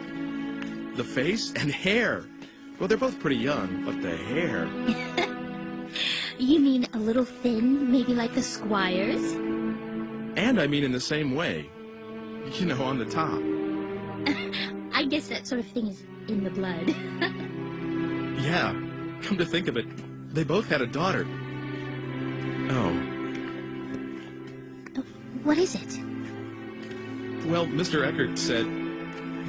The face and hair. Well, they're both pretty young, but the hair... You mean a little thin, maybe like the Squires? And I mean in the same way. You know, on the top. I guess that sort of thing is in the blood. Yeah, come to think of it, they both had a daughter. Oh. What is it? Well, Mr. Eckert said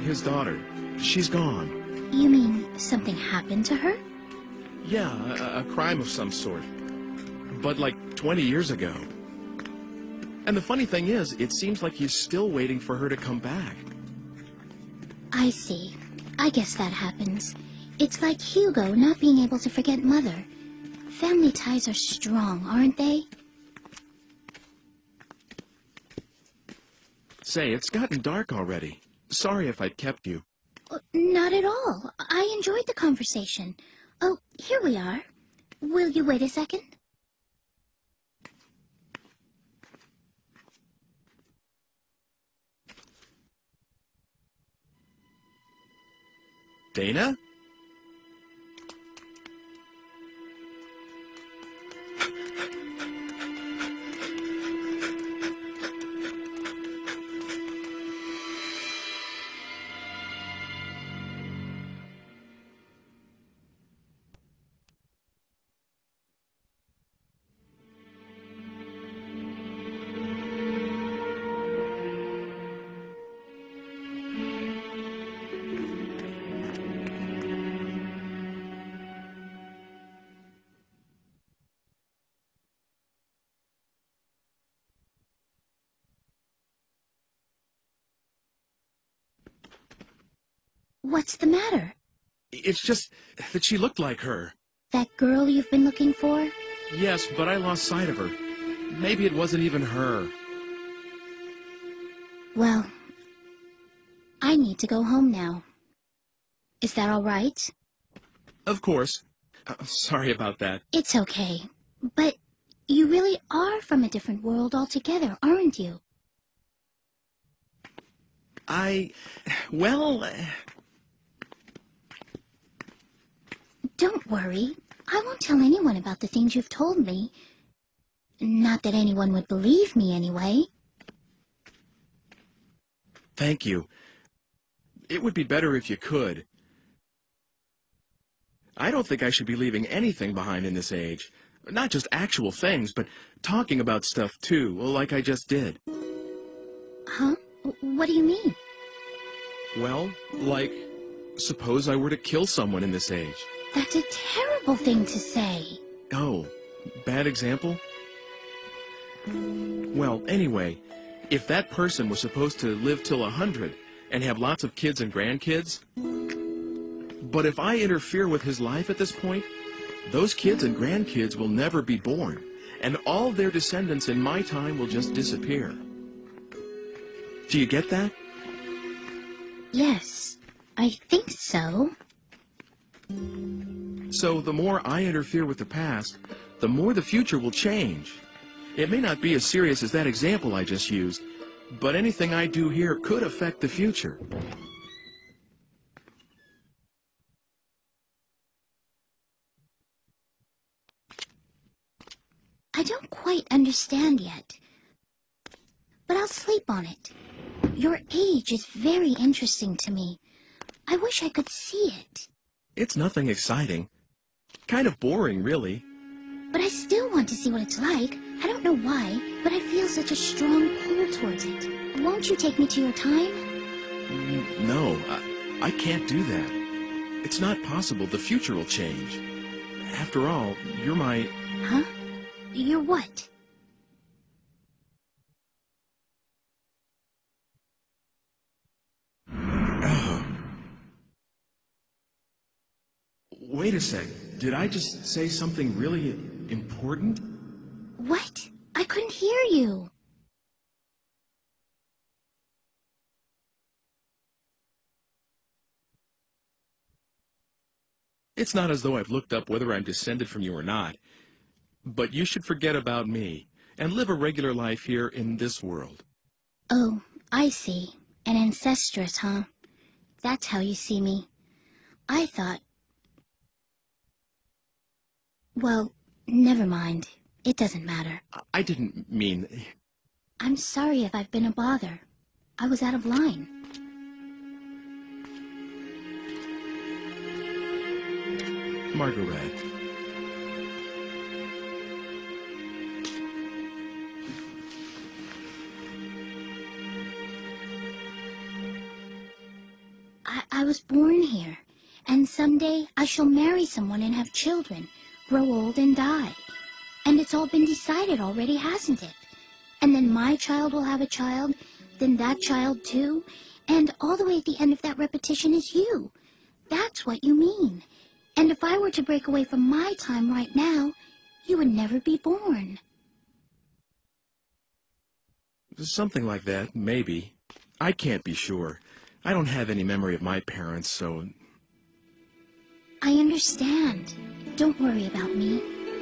his daughter, she's gone. You mean something happened to her? Yeah, a crime of some sort. But like 20 years ago. And the funny thing is, it seems like he's still waiting for her to come back. I see. I guess that happens. It's like Hugo not being able to forget Mother. Family ties are strong, aren't they? Say, it's gotten dark already. Sorry if I kept you. Not at all. I enjoyed the conversation. Oh, here we are. Will you wait a second? Dana? What's the matter? It's just that she looked like her. That girl you've been looking for? Yes, but I lost sight of her. Maybe it wasn't even her. Well, I need to go home now. Is that all right? Of course. Sorry about that. It's okay. But you really are from a different world altogether, aren't you? Well... Don't worry. I won't tell anyone about the things you've told me. Not that anyone would believe me anyway. Thank you. It would be better if you could. I don't think I should be leaving anything behind in this age. Not just actual things, but talking about stuff too, like I just did. Huh? What do you mean? Well, like, suppose I were to kill someone in this age. That's a terrible thing to say. Oh, bad example? Well, anyway, if that person was supposed to live till 100 and have lots of kids and grandkids, but if I interfere with his life at this point, those kids and grandkids will never be born, and all their descendants in my time will just disappear. Do you get that? Yes, I think so. So the more I interfere with the past, the more the future will change. It may not be as serious as that example I just used, but anything I do here could affect the future. I don't quite understand yet, but I'll sleep on it. Your age is very interesting to me. I wish I could see it. It's nothing exciting. Kind of boring, really. But I still want to see what it's like. I don't know why, but I feel such a strong pull towards it. Won't you take me to your time? No, I can't do that. It's not possible. The future will change. After all, you're my... Huh? You're what? Wait a sec. Did I just say something really important? What? I couldn't hear you. It's not as though I've looked up whether I'm descended from you or not. But you should forget about me and live a regular life here in this world. Oh, I see. An ancestress, huh? That's how you see me. I thought... Well, never mind. It doesn't matter. I didn't mean... I'm sorry if I've been a bother. I was out of line. Margaret. I was born here, and someday I shall marry someone and have children, grow old and die. And it's all been decided already, hasn't it? And then my child will have a child, then that child too, and all the way at the end of that repetition is you. That's what you mean. And if I were to break away from my time right now, you would never be born. Something like that, maybe. I can't be sure. I don't have any memory of my parents, so... I understand. Don't worry about me.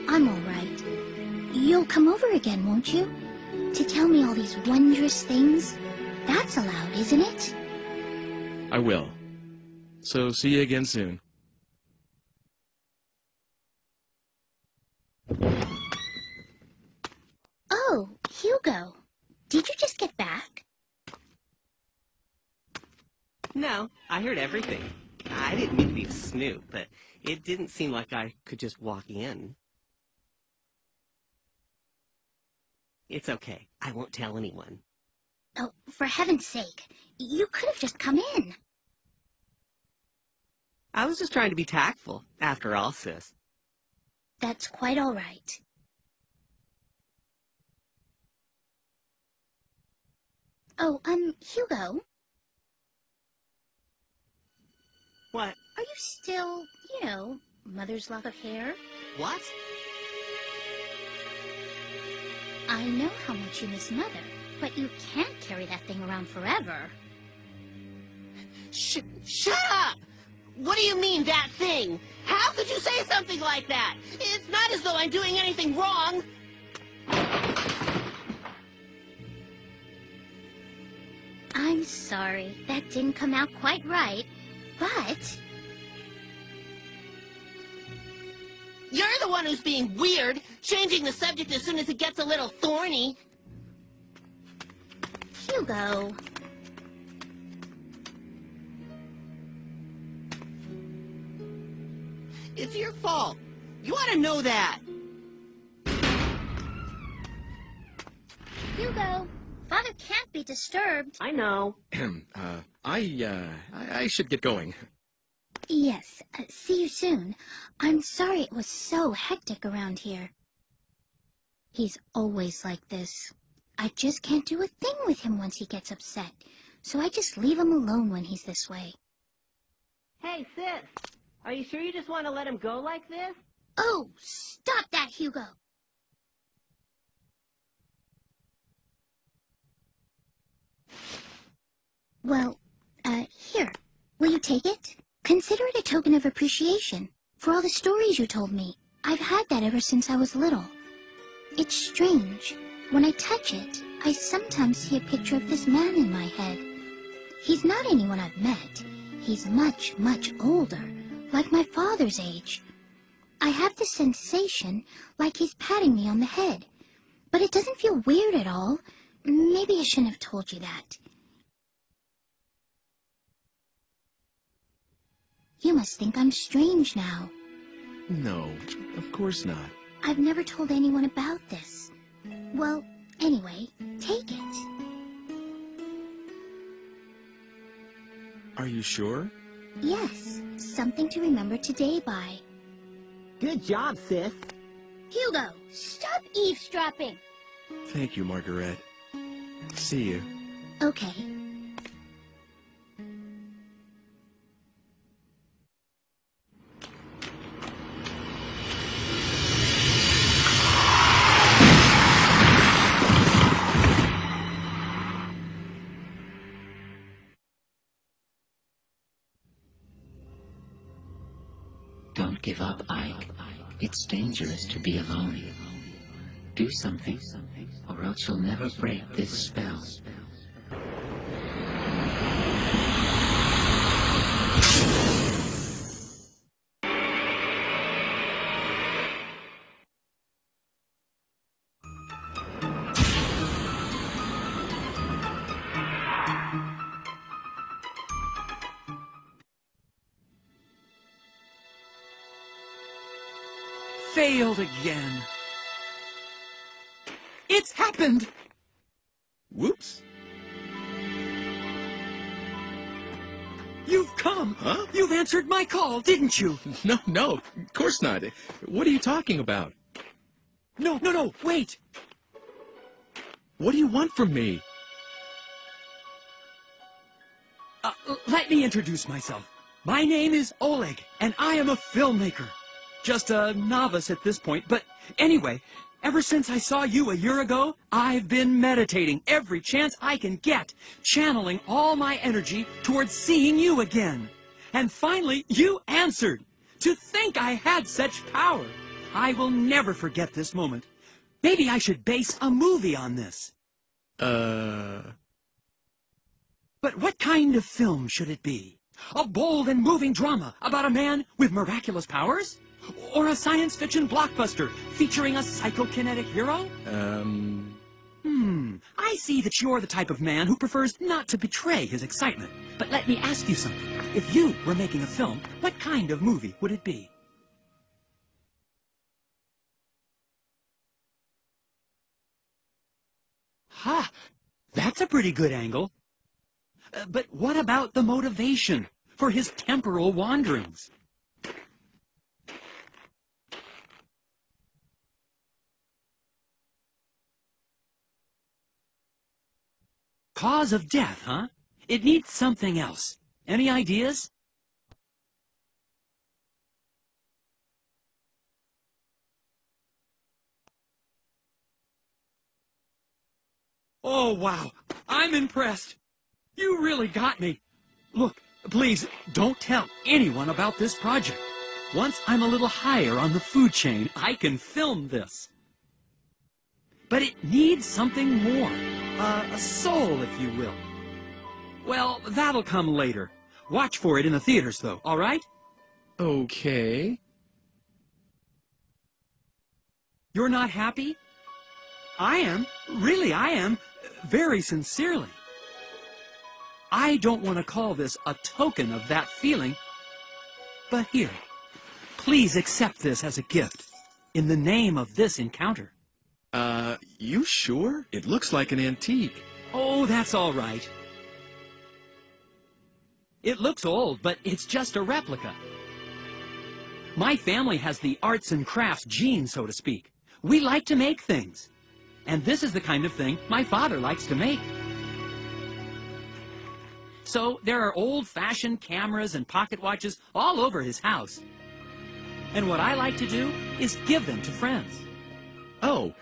I'm all right. You'll come over again, won't you? To tell me all these wondrous things? That's allowed, isn't it? I will. So, see you again soon. Oh, Hugo. Did you just get back? No, I heard everything. I didn't mean to be a snoop, but it didn't seem like I could just walk in. It's okay. I won't tell anyone. Oh, for heaven's sake. You could have just come in. I was just trying to be tactful, after all, sis. That's quite all right. Oh, Hugo? What? Are you still, mother's lock of hair? What? I know how much you miss Mother, but you can't carry that thing around forever. Shut up! What do you mean, that thing? How could you say something like that? It's not as though I'm doing anything wrong. I'm sorry, that didn't come out quite right, but... You're the one who's being weird, changing the subject as soon as it gets a little thorny. Hugo... It's your fault. You ought to know that. Hugo, Father can't be disturbed. I know. I should get going. Yes, see you soon. I'm sorry it was so hectic around here. He's always like this. I just can't do a thing with him once he gets upset, so I just leave him alone when he's this way. Hey, sis. Are you sure you just want to let him go like this? Oh, stop that, Hugo! Well, here. Will you take it? Consider it a token of appreciation for all the stories you told me. I've had that ever since I was little. It's strange. When I touch it, I sometimes see a picture of this man in my head. He's not anyone I've met. He's much, much older, like my father's age. I have the sensation like he's patting me on the head. But it doesn't feel weird at all. Maybe I shouldn't have told you that. You must think I'm strange now. No, of course not. I've never told anyone about this. Well, anyway, take it. Are you sure? Yes, something to remember today by. Good job, sis. Hugo, stop eavesdropping. Thank you, Margaret. See you. Okay. Don't give up, Ike. It's dangerous to be alone. Do something, or else you'll never break this spell. Failed again. It's happened! Whoops. You've come! Huh? You've answered my call, didn't you? No, of course not. What are you talking about? No, wait! What do you want from me? Let me introduce myself. My name is Oleg, and I am a filmmaker. Just a novice at this point, but anyway, ever since I saw you a year ago, I've been meditating every chance I can get, channeling all my energy towards seeing you again. And finally, you answered. To think I had such power. I will never forget this moment. Maybe I should base a movie on this. But what kind of film should it be? A bold and moving drama about a man with miraculous powers? Or a science fiction blockbuster featuring a psychokinetic hero? I see that you're the type of man who prefers not to betray his excitement. But let me ask you something. If you were making a film, what kind of movie would it be? Ha! That's a pretty good angle. But what about the motivation for his temporal wanderings? Cause of death, huh? It needs something else. Any ideas? Oh, wow. I'm impressed. You really got me. Look, please, don't tell anyone about this project. Once I'm a little higher on the food chain, I can film this. But it needs something more. A soul, if you will. Well, that'll come later. Watch for it in the theaters, though, all right? okay. You're not happy? I am. Really, I am. Very sincerely. I don't want to call this a token of that feeling, but here, please accept this as a gift in the name of this encounter. You sure? It looks like an antique. Oh, that's all right. It looks old, but it's just a replica. My family has the arts and crafts gene, so to speak. We like to make things. And this is the kind of thing my father likes to make. So there are old-fashioned cameras and pocket watches all over his house. And what I like to do is give them to friends. Oh,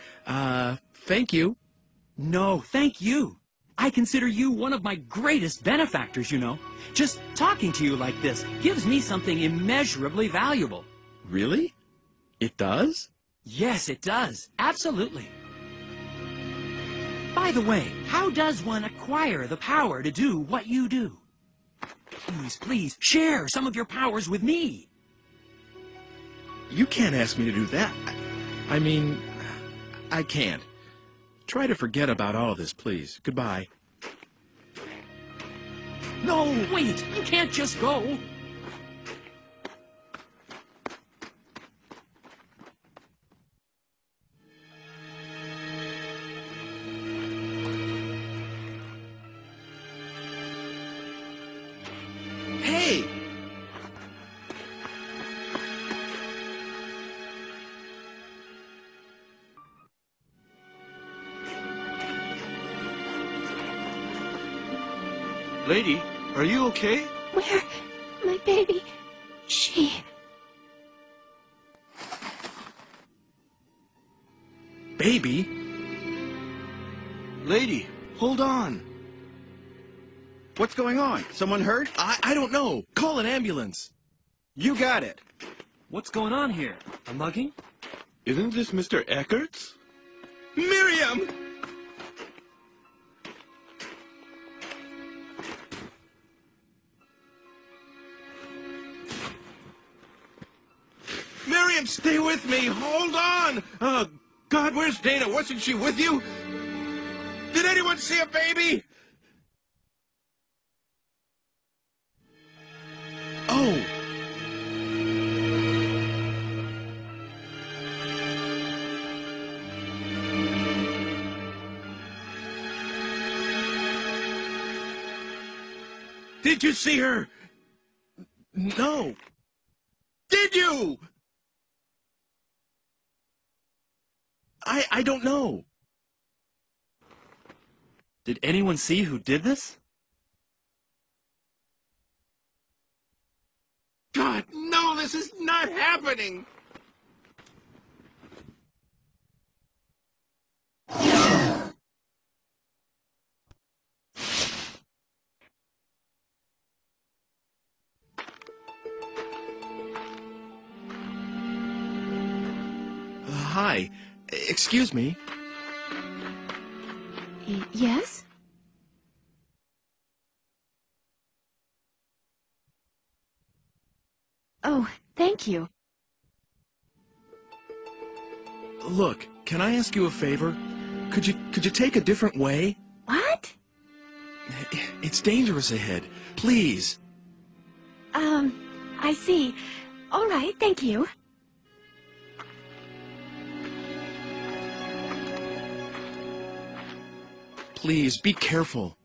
thank you. No, thank you. I consider you one of my greatest benefactors, you know. Just talking to you like this gives me something immeasurably valuable. Really? It does? Yes, it does. Absolutely. By the way, how does one acquire the power to do what you do? Please, please, share some of your powers with me. You can't ask me to do that. I mean, I can't. Try to forget about all of this, please. Goodbye. No, wait! You can't just go! Hey! Lady, are you okay? Where? My baby? She... Baby? Lady, hold on. What's going on? Someone hurt? I don't know. Call an ambulance. You got it. What's going on here? A mugging? Isn't this Mr. Eckert's? Miriam! Miriam, stay with me! Hold on! Oh, God, where's Dana? Wasn't she with you? Did anyone see a baby? Oh! Did you see her? No. Did you? I don't know. Did anyone see who did this? God, no, this is not happening! Hi. Excuse me. Yes? Oh, thank you. Look, can I ask you a favor? Could you take a different way? What? It's dangerous ahead. Please. I see. All right, thank you. Please, be careful.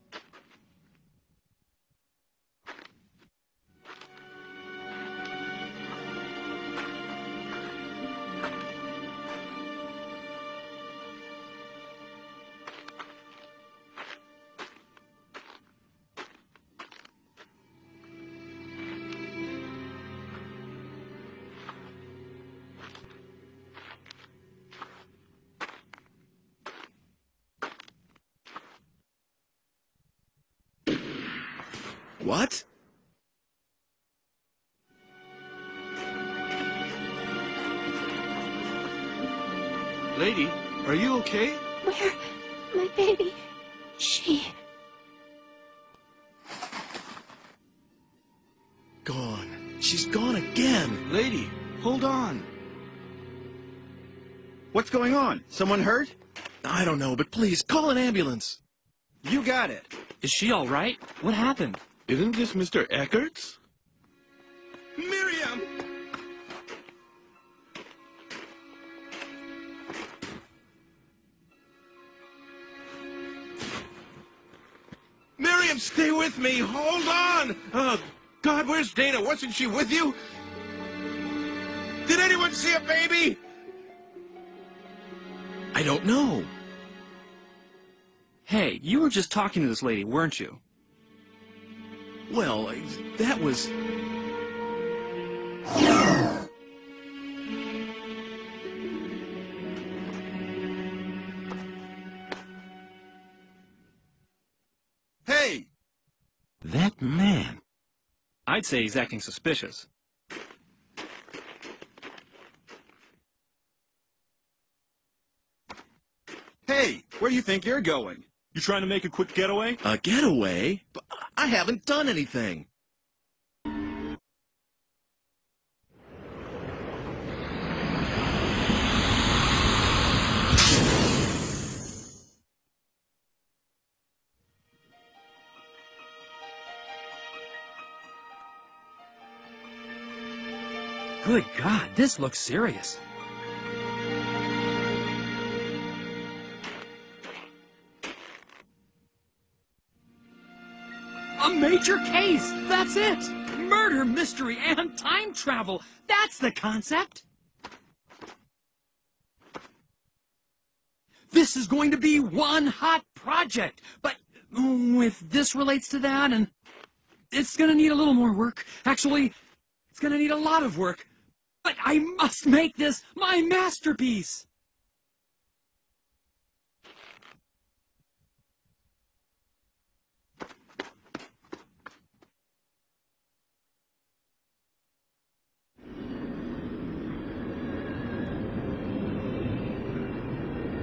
What? Lady, are you okay? Where? My baby? She... Gone. She's gone again. Lady, hold on. What's going on? Someone hurt? I don't know, but please, call an ambulance. You got it. Is she all right? What happened? Isn't this Mr. Eckert's? Miriam! Miriam, stay with me! Hold on! Oh, God, where's Dana? Wasn't she with you? Did anyone see a baby? I don't know. Hey, you were just talking to this lady, weren't you? Well, that was... Hey! That man. I'd say he's acting suspicious. Hey, where do you think you're going? You trying to make a quick getaway? A getaway? But I haven't done anything. Good God, this looks serious. A major case! That's it! Murder, mystery, and time travel! That's the concept! This is going to be one hot project, but if this relates to that, and it's gonna need a little more work. Actually, it's gonna need a lot of work. But I must make this my masterpiece!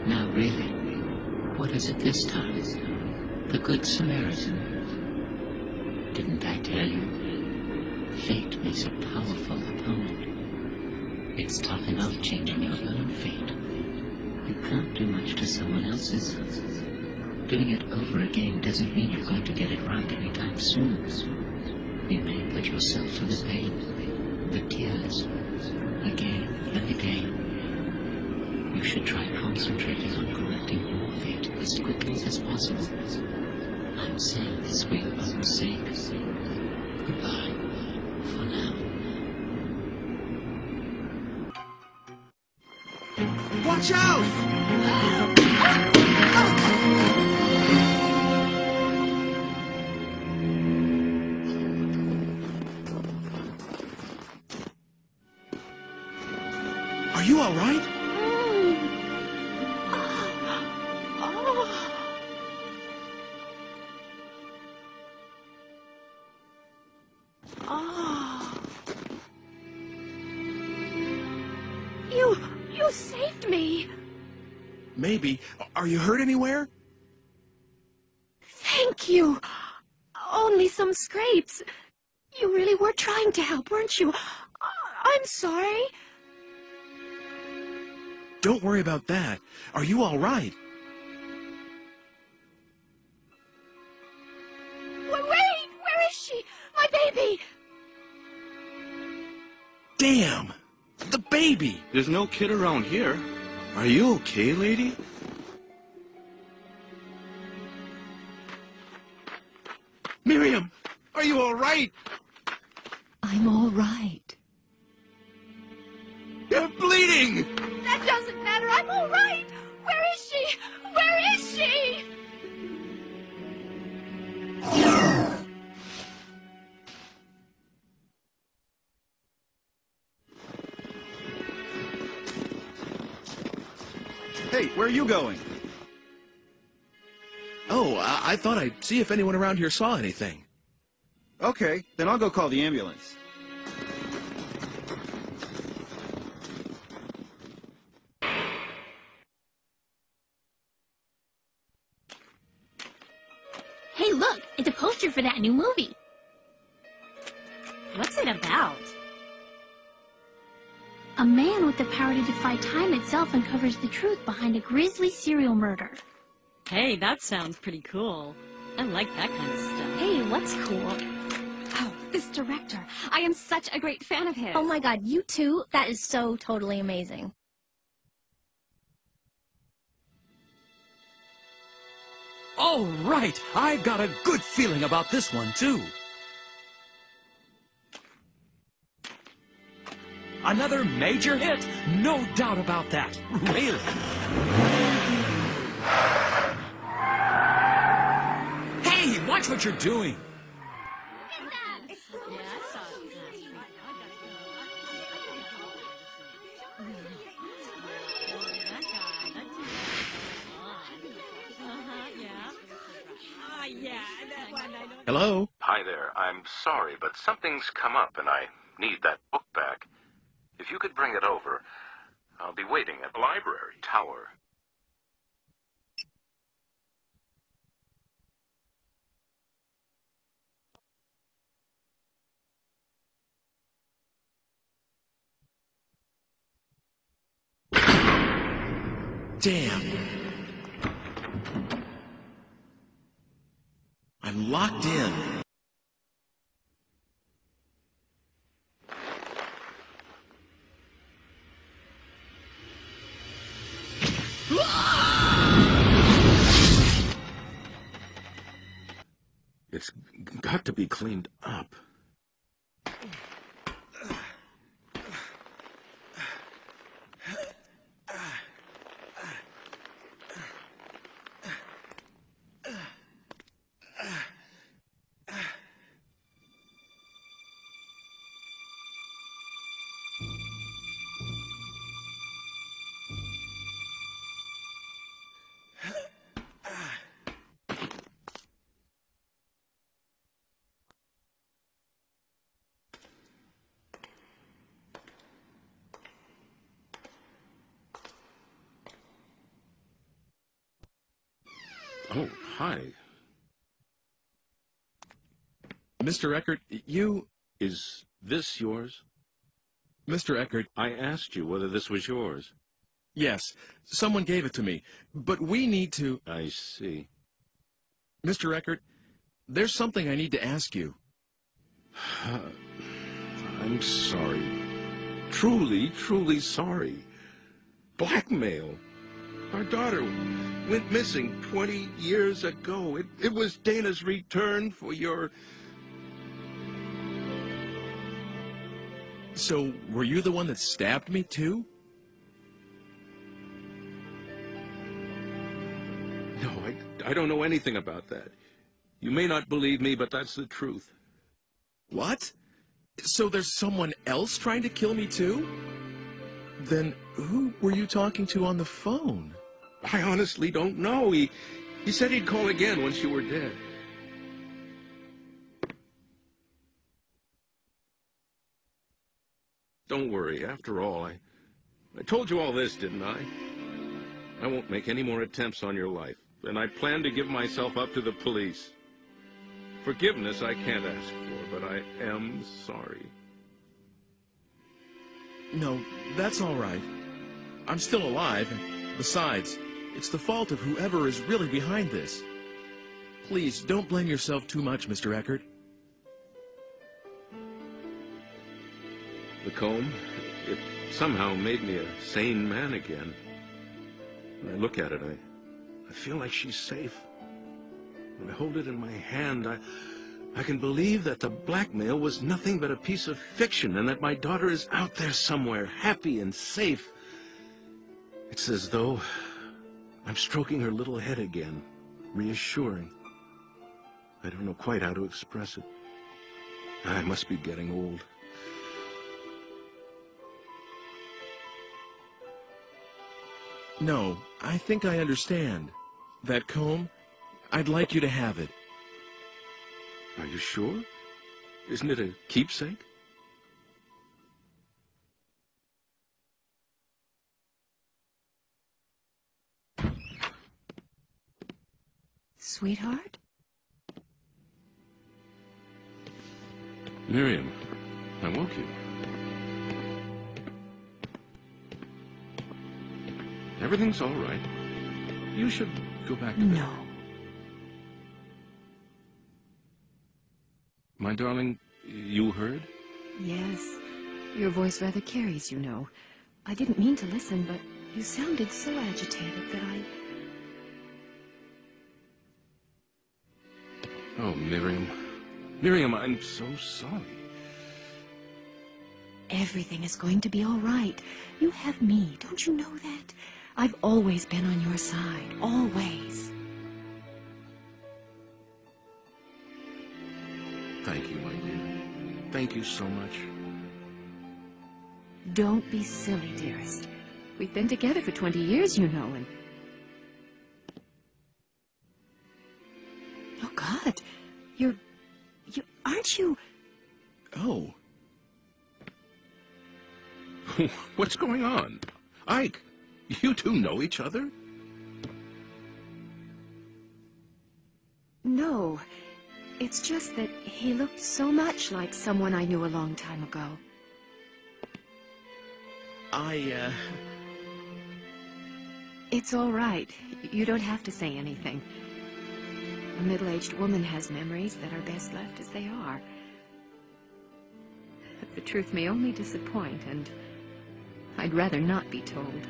Now really? What is it this time? The Good Samaritan. Didn't I tell you? Fate makes a powerful opponent. It's tough enough changing your own fate. You can't do much to someone else's. Doing it over again doesn't mean you're going to get it right anytime soon. You may put yourself through the pain, the tears, again and again. You should try concentrating on correcting your fate as quickly as possible. I'm saying this for your own sake. Goodbye, for now. Watch out! Are you all right? You saved me. Maybe. Are you hurt anywhere? Thank you. Only some scrapes. You really were trying to help, weren't you? I'm sorry. Don't worry about that. Are you all right? Wait, where is she? My baby. Damn! The baby! There's no kid around here. Are you okay, lady? Miriam! Are you all right? I'm all right. You're bleeding! That doesn't matter. I'm all right. Where is she? Where is she? Hey, where are you going? Oh, I thought I'd see if anyone around here saw anything. Okay, then I'll go call the ambulance. Hey, look! It's a poster for that new movie. What's it about? A man with the power to defy time itself uncovers the truth behind a grisly serial murder. Hey, that sounds pretty cool. I like that kind of stuff. Hey, what's cool? Oh, this director. I am such a great fan of his. Oh my god, you too? That is so totally amazing. All right, I've got a good feeling about this one, too. Another major hit, no doubt about that. Really. Hey, watch what you're doing. Hello? Hi there. I'm sorry, but something's come up and I need that book back. If you could bring it over, I'll be waiting at the library tower. Damn. I'm locked in. It's got to be cleaned up. Oh, hi. Mr. Eckert, you... Is this yours? Mr. Eckert... I asked you whether this was yours. Yes, someone gave it to me, but we need to... I see. Mr. Eckert, there's something I need to ask you. I'm sorry. Truly, truly sorry. Blackmail. Our daughter went missing 20 years ago. It was Dana's return for your... So, were you the one that stabbed me, too? No, I don't know anything about that. You may not believe me, but that's the truth. What? So there's someone else trying to kill me, too? Then who were you talking to on the phone? I honestly don't know. He said he'd call again once you were dead. Don't worry. After all, I told you all this, didn't I? I won't make any more attempts on your life, and I plan to give myself up to the police. Forgiveness I can't ask for, but I am sorry. No, that's all right. I'm still alive. Besides, it's the fault of whoever is really behind this. Please, don't blame yourself too much, Mr. Eckert. The comb, it somehow made me a sane man again. When I look at it, I feel like she's safe. When I hold it in my hand, I can believe that the blackmail was nothing but a piece of fiction and that my daughter is out there somewhere, happy and safe. It's as though I'm stroking her little head again, reassuring. I don't know quite how to express it. I must be getting old. No, I think I understand. That comb, I'd like you to have it. Are you sure? Isn't it a keepsake? Sweetheart? Miriam, I woke you. Everything's all right. You should go back to bed. No. My darling, you heard? Yes. Your voice rather carries, you know. I didn't mean to listen, but you sounded so agitated that I... Oh, Miriam. Miriam, I'm so sorry. Everything is going to be all right. You have me, don't you know that? I've always been on your side, always. Thank you, my dear. Thank you so much. Don't be silly, dearest. We've been together for 20 years, you know, and... Oh, God. Aren't you... Oh. What's going on? Ike, you two know each other? No. It's just that he looked so much like someone I knew a long time ago. It's all right. You don't have to say anything. A middle-aged woman has memories that are best left as they are. The truth may only disappoint, and I'd rather not be told.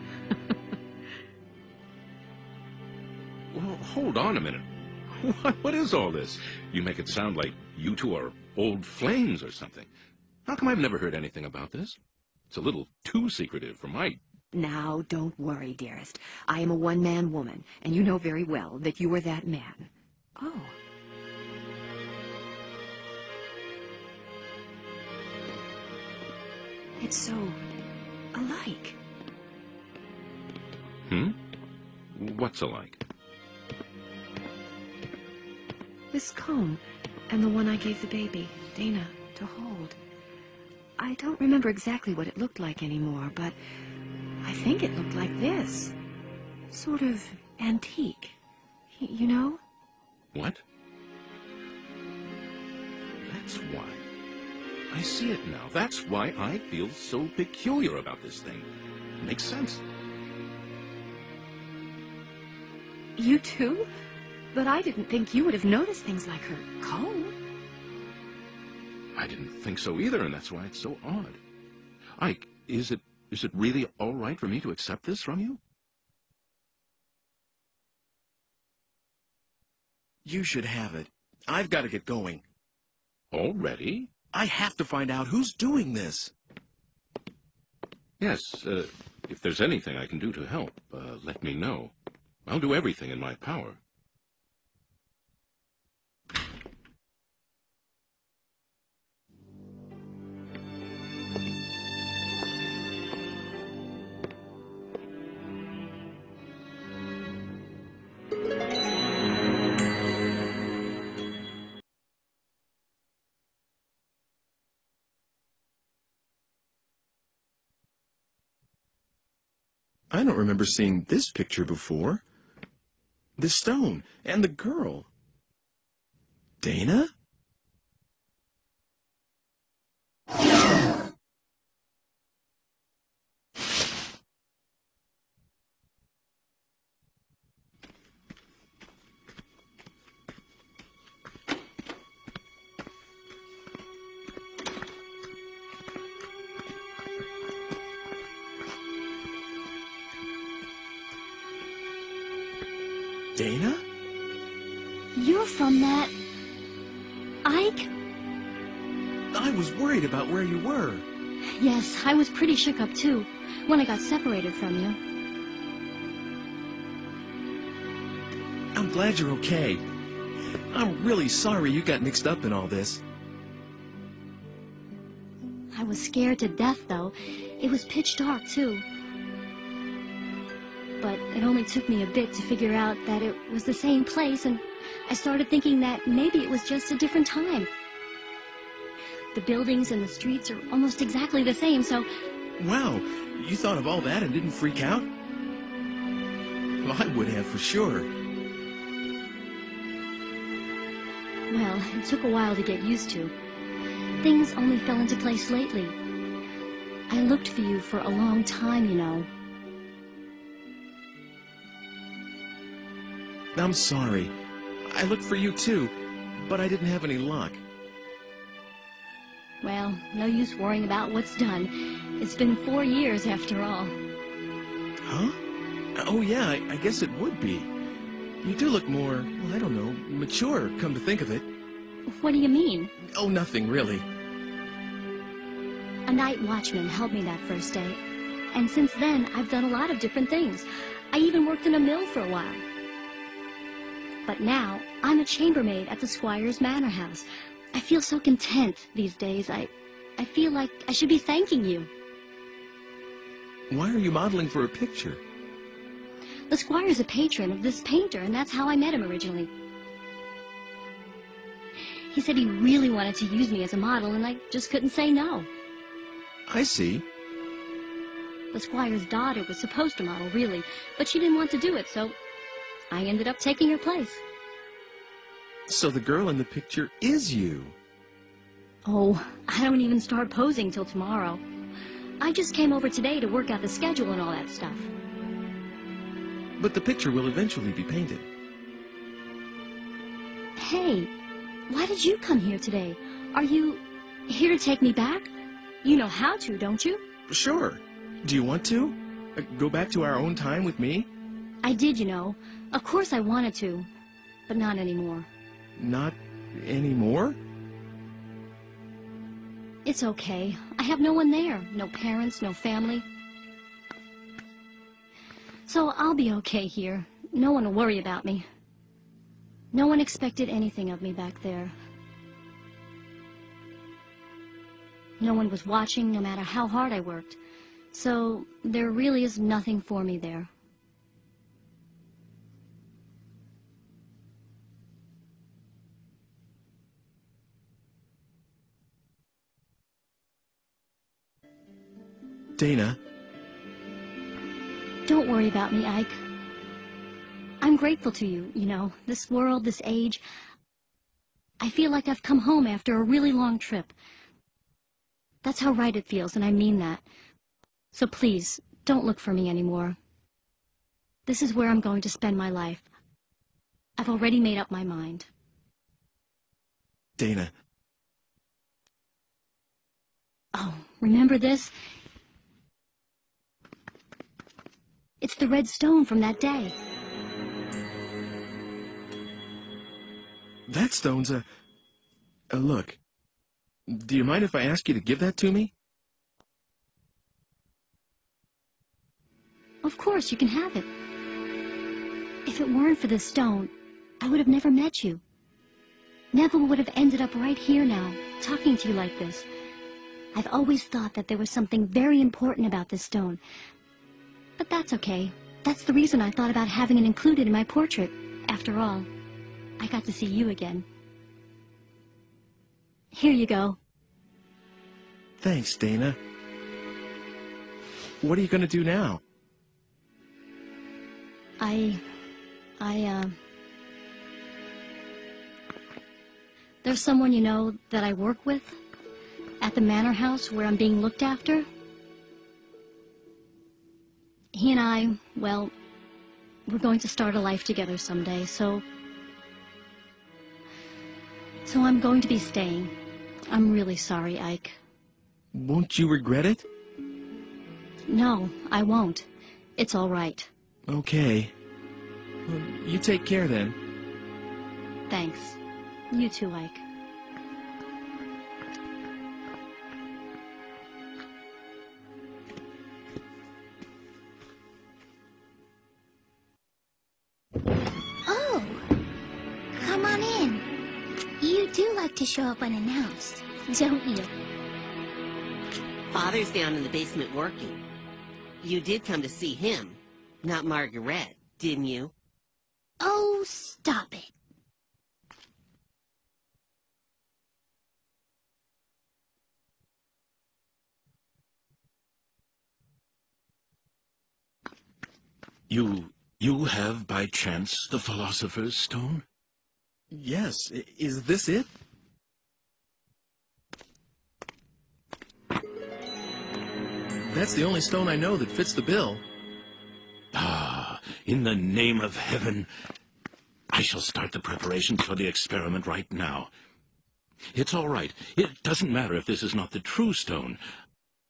Well, hold on a minute. What is all this? You make it sound like you two are old flames or something. How come I've never heard anything about this? It's a little too secretive for my... Now, don't worry, dearest. I am a one-man woman, and you know very well that you are that man. Oh. It's so alike. Hmm? What's alike? This comb, and the one I gave the baby, Dana, to hold. I don't remember exactly what it looked like anymore, but I think it looked like this. Sort of antique. You know? What? That's why. I see it now. That's why I feel so peculiar about this thing. It makes sense. You too? But I didn't think you would have noticed things like her comb. I didn't think so either, and that's why it's so odd. Ike, is it really all right for me to accept this from you? You should have it. I've got to get going. Already? I have to find out who's doing this. Yes, if there's anything I can do to help, let me know. I'll do everything in my power. I don't remember seeing this picture before. The stone and the girl. Dana? Dana? You're from that... Ike? I was worried about where you were. Yes, I was pretty shook up too, when I got separated from you. I'm glad you're okay. I'm really sorry you got mixed up in all this. I was scared to death, though. It was pitch dark, too. But it only took me a bit to figure out that it was the same place, and I started thinking that maybe it was just a different time. The buildings and the streets are almost exactly the same, so... Wow, you thought of all that and didn't freak out? Well, I would have for sure. Well, it took a while to get used to. Things only fell into place lately. I looked for you for a long time, you know. I'm sorry. I looked for you too, but I didn't have any luck. Well, no use worrying about what's done. It's been 4 years after all. Huh? Oh yeah, I guess it would be. You do look more, well, I don't know, mature, come to think of it. What do you mean? Oh, nothing really. A night watchman helped me that first day. And since then, I've done a lot of different things. I even worked in a mill for a while. But now, I'm a chambermaid at the Squire's Manor House. I feel so content these days. I feel like I should be thanking you. Why are you modeling for a picture? The Squire's a patron of this painter, and that's how I met him originally. He said he really wanted to use me as a model, and I just couldn't say no. I see. The Squire's daughter was supposed to model, really, but she didn't want to do it, so I ended up taking her place. So the girl in the picture is you. Oh, I don't even start posing till tomorrow. I just came over today to work out the schedule and all that stuff. But the picture will eventually be painted. Hey, why did you come here today? Are you here to take me back? You know how to, don't you? Sure. Do you want to? Go back to our own time with me? I did, you know. Of course I wanted to, but not anymore. Not anymore? It's okay. I have no one there. No parents, no family. So I'll be okay here. No one will worry about me. No one expected anything of me back there. No one was watching, no matter how hard I worked. So there really is nothing for me there. Dana. Don't worry about me, Ike. I'm grateful to you, you know. This world, this age. I feel like I've come home after a really long trip. That's how right it feels, and I mean that. So please, don't look for me anymore. This is where I'm going to spend my life. I've already made up my mind. Dana. Oh, remember this? It's the red stone from that day. That stone's a look. Do you mind if I ask you to give that to me? Of course, you can have it. If it weren't for this stone, I would have never met you. Never would have ended up right here now, talking to you like this. I've always thought that there was something very important about this stone. But that's okay. That's the reason I thought about having it included in my portrait. After all, I got to see you again. Here you go. Thanks, Dana. What are you going to do now? There's someone you know that I work with at the manor house where I'm being looked after. He and I, well, we're going to start a life together someday, so I'm going to be staying. I'm really sorry, Ike. Won't you regret it? No, I won't. It's all right. Okay. Well, you take care then. Thanks. You too, Ike. Oh, come on in. You do like to show up unannounced, don't you? Father's down in the basement working. You did come to see him, not Margaret, didn't you? Oh, stop it. You have, by chance, the Philosopher's Stone? Yes. Is this it? That's the only stone I know that fits the bill. Ah, in the name of heaven, I shall start the preparations for the experiment right now. It's all right. It doesn't matter if this is not the true stone.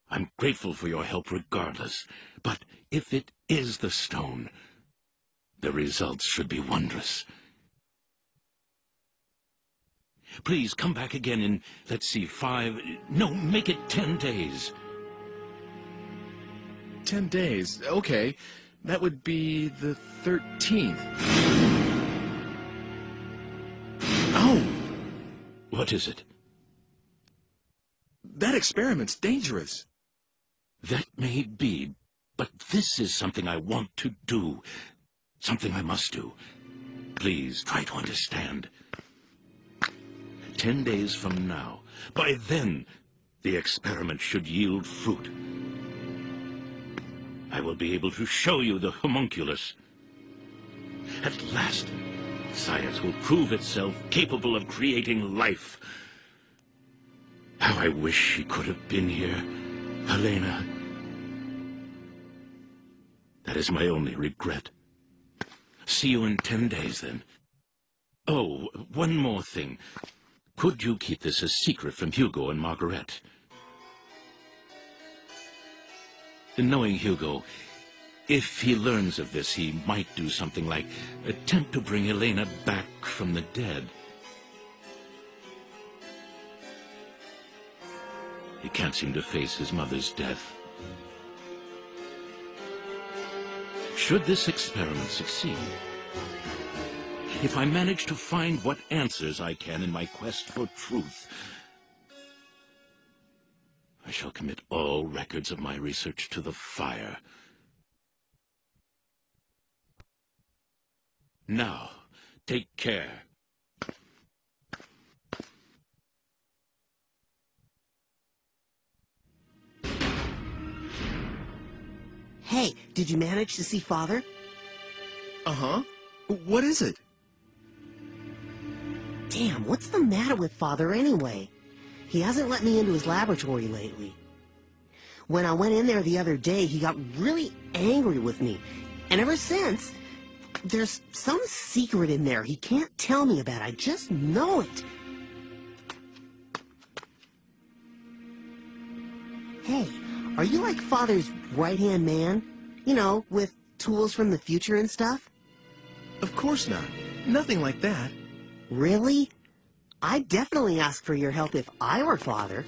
I'm grateful for your help regardless. But if it is the stone, the results should be wondrous. Please come back again in, let's see, make it 10 days. 10 days. Okay. That would be the 13th. Oh! What is it? That experiment's dangerous. That may be, but this is something I want to do. Something I must do. Please try to understand. 10 days from now, by then, the experiment should yield fruit. I will be able to show you the homunculus. At last, science will prove itself capable of creating life. How I wish she could have been here, Helena. That is my only regret. See you in 10 days, then. Oh, one more thing. Could you keep this a secret from Hugo and Margaret? Knowing Hugo, if he learns of this, he might do something like attempt to bring Elena back from the dead. He can't seem to face his mother's death. Should this experiment succeed, if I manage to find what answers I can in my quest for truth, I shall commit all records of my research to the fire. Now, take care. Hey, did you manage to see Father? Uh-huh. What is it? Damn, what's the matter with Father anyway? He hasn't let me into his laboratory lately. When I went in there the other day, he got really angry with me. And ever since, there's some secret in there he can't tell me about. I just know it. Hey, are you like Father's right-hand man? You know, with tools from the future and stuff? Of course not. Nothing like that. Really? I'd definitely ask for your help if I were Father.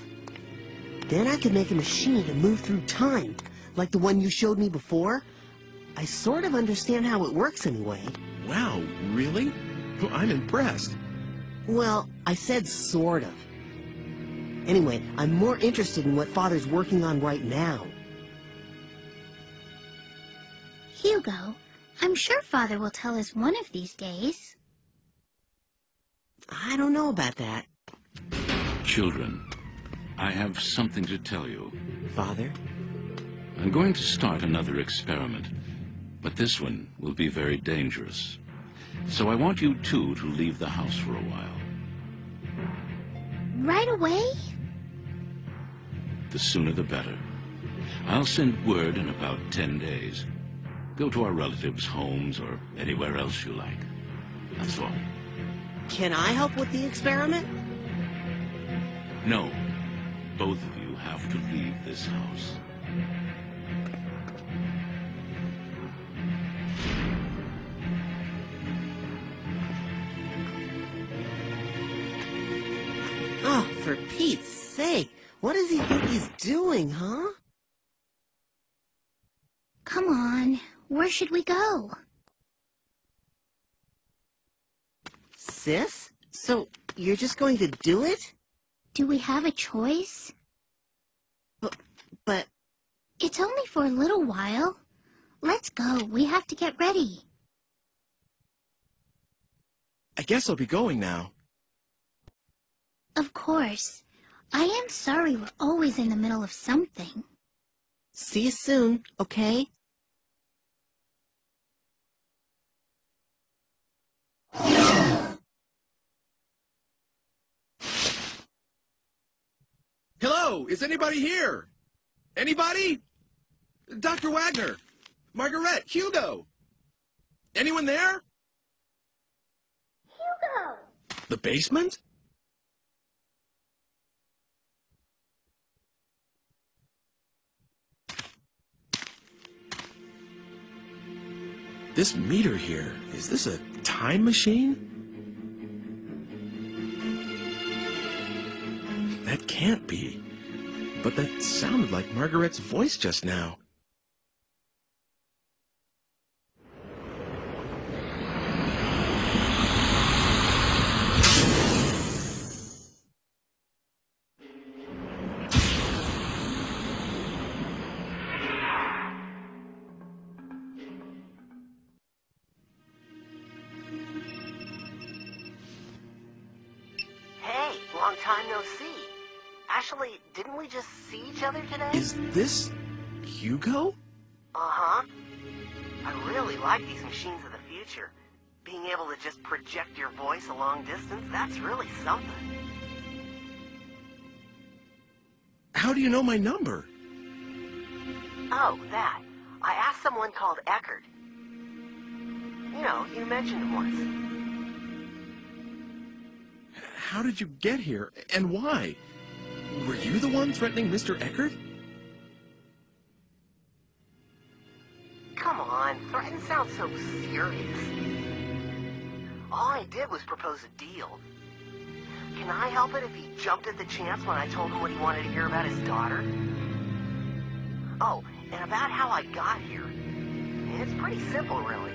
Then I could make a machine to move through time, like the one you showed me before. I sort of understand how it works anyway. Wow, really? Well, I'm impressed. Well, I said sort of. Anyway, I'm more interested in what Father's working on right now. Hugo, I'm sure Father will tell us one of these days. I don't know about that. Children, I have something to tell you. Father? I'm going to start another experiment, but this one will be very dangerous. So I want you two to leave the house for a while. Right away? The sooner the better. I'll send word in about 10 days. Go to our relatives' homes or anywhere else you like. That's all. Can I help with the experiment? No. Both of you have to leave this house. Oh, for Pete's sake. What does he think he's doing, huh? Come on. Where should we go? Sis? So, you're just going to do it? Do we have a choice? But... It's only for a little while. Let's go. We have to get ready. I guess I'll be going now. Of course. I am sorry we're always in the middle of something. See you soon, okay? Hello, is anybody here? Anybody? Dr. Wagner, Margaret, Hugo. Anyone there? Hugo! The basement? This meter here, is this a time machine? That can't be. But that sounded like Margaret's voice just now. Hey, long time no see. Actually, didn't we just see each other today? Is this Hugo? Uh-huh. I really like these machines of the future. Being able to just project your voice a long distance, that's really something. How do you know my number? Oh, that. I asked someone called Eckert. You know, you mentioned him once. How did you get here, and why? Were you the one threatening Mr. Eckert? Come on, threaten sounds so serious. All I did was propose a deal. Can I help it if he jumped at the chance when I told him what he wanted to hear about his daughter? Oh, and about how I got here. It's pretty simple, really.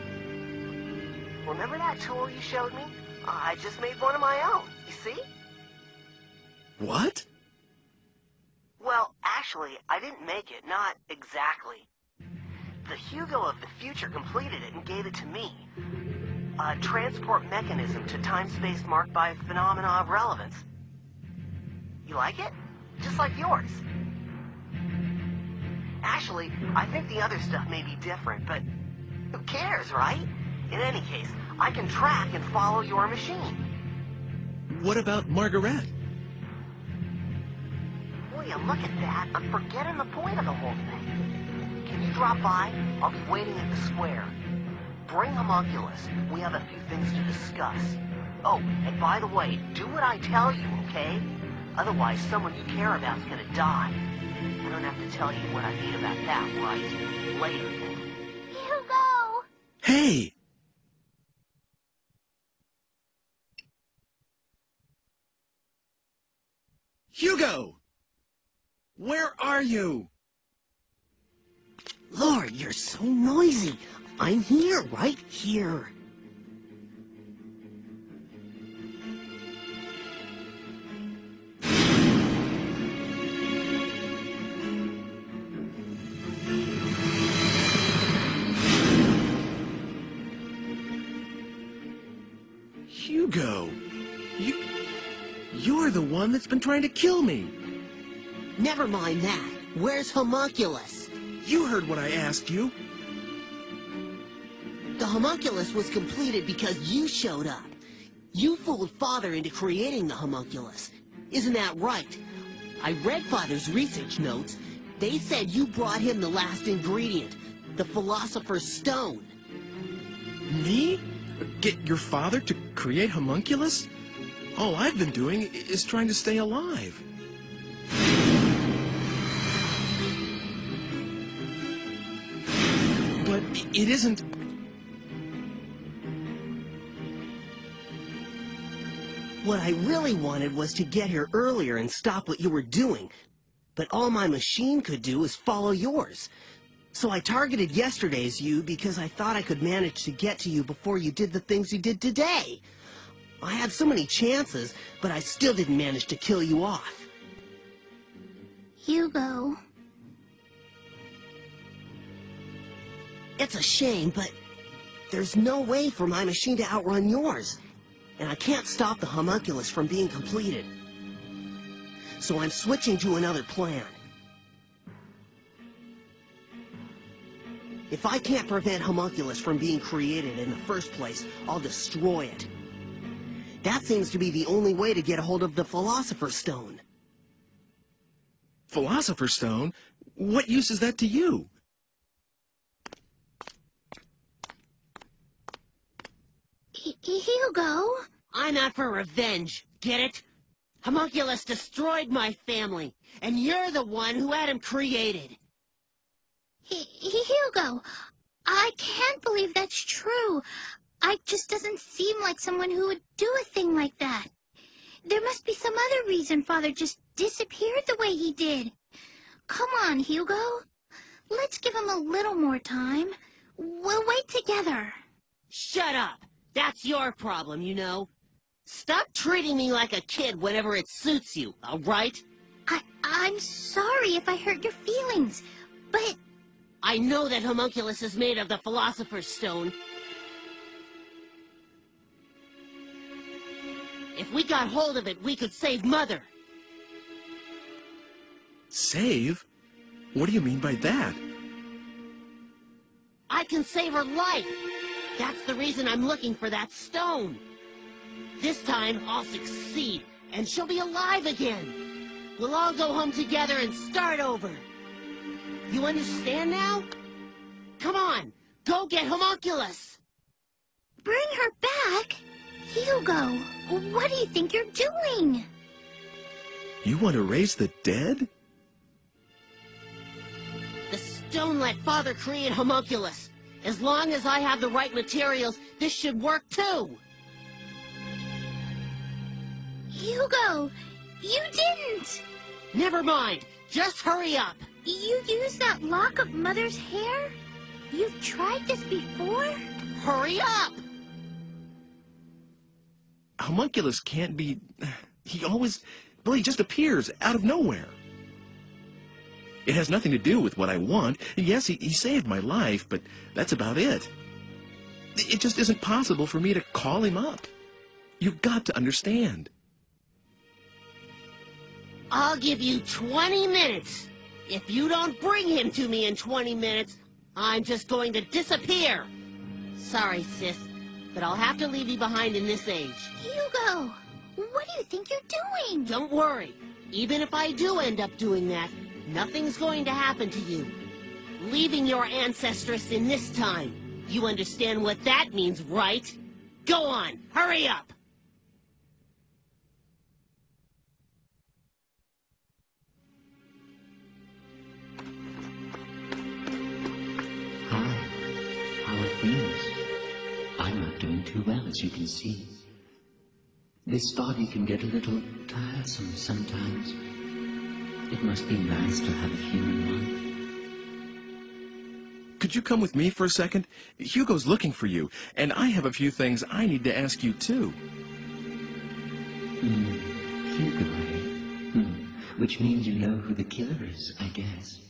Remember that tool you showed me? I just made one of my own, you see? What? Well, actually, I didn't make it, not exactly. The Hugo of the future completed it and gave it to me. A transport mechanism to time-space marked by a phenomena of relevance. You like it? Just like yours. Actually, I think the other stuff may be different, but who cares, right? In any case, I can track and follow your machine. What about Margaret? Will you look at that? I'm forgetting the point of the whole thing. Can you drop by? I'll be waiting at the square. Bring Homunculus. We have a few things to discuss. Oh, and by the way, do what I tell you, okay? Otherwise, someone you care about's gonna die. I don't have to tell you what I mean about that, right? Later, then. Hugo! Hey! Hugo! Where are you? Lord, you're so noisy. I'm here, right here. Hugo, you're the one that's been trying to kill me. Never mind that. Where's Homunculus? You heard what I asked you. The Homunculus was completed because you showed up. You fooled Father into creating the Homunculus. Isn't that right? I read Father's research notes. They said you brought him the last ingredient, the Philosopher's Stone. Me? Get your father to create Homunculus? All I've been doing is trying to stay alive. But it isn't... What I really wanted was to get here earlier and stop what you were doing. But all my machine could do is follow yours. So I targeted yesterday's you because I thought I could manage to get to you before you did the things you did today. I had so many chances, but I still didn't manage to kill you off. Hugo. It's a shame, but there's no way for my machine to outrun yours. And I can't stop the Homunculus from being completed. So I'm switching to another plan. If I can't prevent Homunculus from being created in the first place, I'll destroy it. That seems to be the only way to get a hold of the Philosopher's Stone. Philosopher's Stone? What use is that to you? Hugo? I'm out for revenge, get it? Homunculus destroyed my family, and you're the one who had him created. Hugo, I can't believe that's true. Ike just doesn't seem like someone who would do a thing like that. There must be some other reason Father just disappeared the way he did. Come on, Hugo. Let's give him a little more time. We'll wait together. Shut up! That's your problem, you know. Stop treating me like a kid whenever it suits you, all right? I'm sorry if I hurt your feelings, but... I know that Homunculus is made of the Philosopher's Stone. If we got hold of it, we could save Mother. Save? What do you mean by that? I can save her life. That's the reason I'm looking for that stone. This time, I'll succeed, and she'll be alive again. We'll all go home together and start over. You understand now? Come on, go get Homunculus. Bring her back? Hugo, what do you think you're doing? You want to raise the dead? The stone let Father create Homunculus. As long as I have the right materials, this should work too. Hugo, you didn't! Never mind. Just hurry up. You used that lock of Mother's hair? You've tried this before? Hurry up! Homunculus can't be... He always... Well, he just appears out of nowhere. It has nothing to do with what I want. Yes, he saved my life, but that's about it. It just isn't possible for me to call him up. You've got to understand. I'll give you 20 minutes. If you don't bring him to me in 20 minutes, I'm just going to disappear. Sorry, sis. but I'll have to leave you behind in this age. Hugo, what do you think you're doing? Don't worry. Even if I do end up doing that, nothing's going to happen to you. Leaving your ancestress in this time. You understand what that means, right? Go on, hurry up! Hi, how are things? I'm not doing too well, as you can see. This body can get a little tiresome sometimes. It must be nice to have a human one. Could you come with me for a second? Hugo's looking for you, and I have a few things I need to ask you, too. Hugo, eh? Which means you know who the killer is, I guess.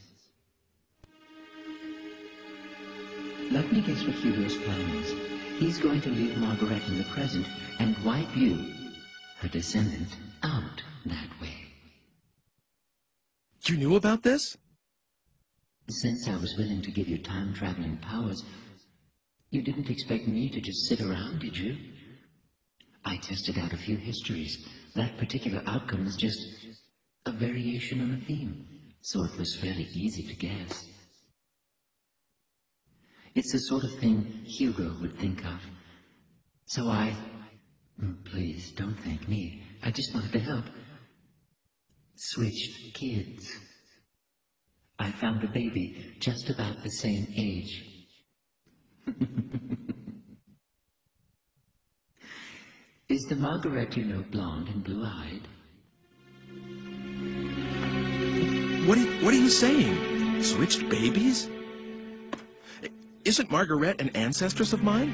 Let me guess what Hugo's plan is. He's going to leave Margaret in the present and wipe you, her descendant, out that way. You knew about this? Since I was willing to give you time-traveling powers, you didn't expect me to just sit around, did you? I tested out a few histories. That particular outcome was just a variation on a theme, so it was fairly easy to guess. It's the sort of thing Hugo would think of. So please, don't thank me. I just wanted to help. Switched kids. I found a baby just about the same age. Is the Margaret you know blonde and blue-eyed? What are you saying? Switched babies? Isn't Margaret an ancestress of mine?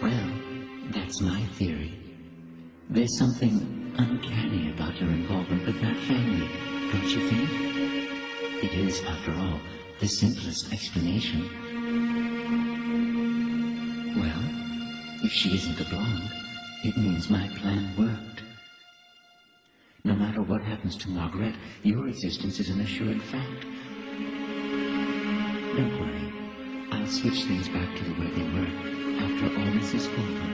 Well, that's my theory. There's something uncanny about her involvement with that family, don't you think? It is, after all, the simplest explanation. Well, if she isn't a blonde, it means my plan worked. No matter what happens to Margaret, your existence is an assured fact. Don't worry. I'll switch things back to the way they were after all this is over.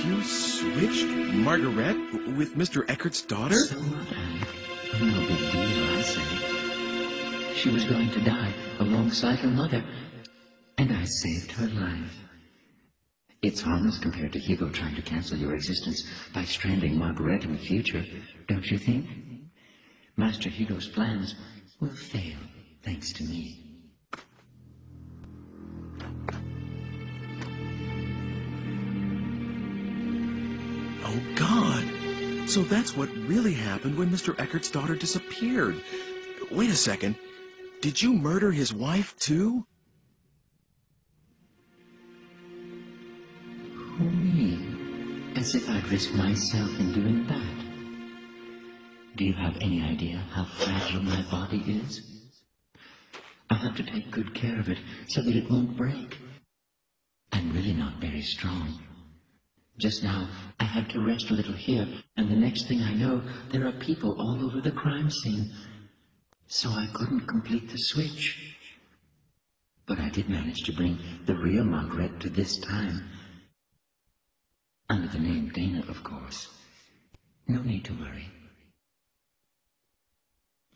You switched Margaret with Mr. Eckert's daughter? So what, no big deal, I say. She was going to die alongside her mother, and I saved her life. It's harmless compared to Hugo trying to cancel your existence by stranding Margaret in the future, don't you think? Master Hugo's plans will fail, thanks to me. Oh, God. So that's what really happened when Mr. Eckert's daughter disappeared. Wait a second. Did you murder his wife, too? Me? As if I'd risk myself in doing that. Do you have any idea how fragile my body is? I have to take good care of it so that it won't break. I'm really not very strong. Just now, I had to rest a little here, and the next thing I know, there are people all over the crime scene. So I couldn't complete the switch. But I did manage to bring the real Margaret to this time. Under the name Dana, of course. No need to worry.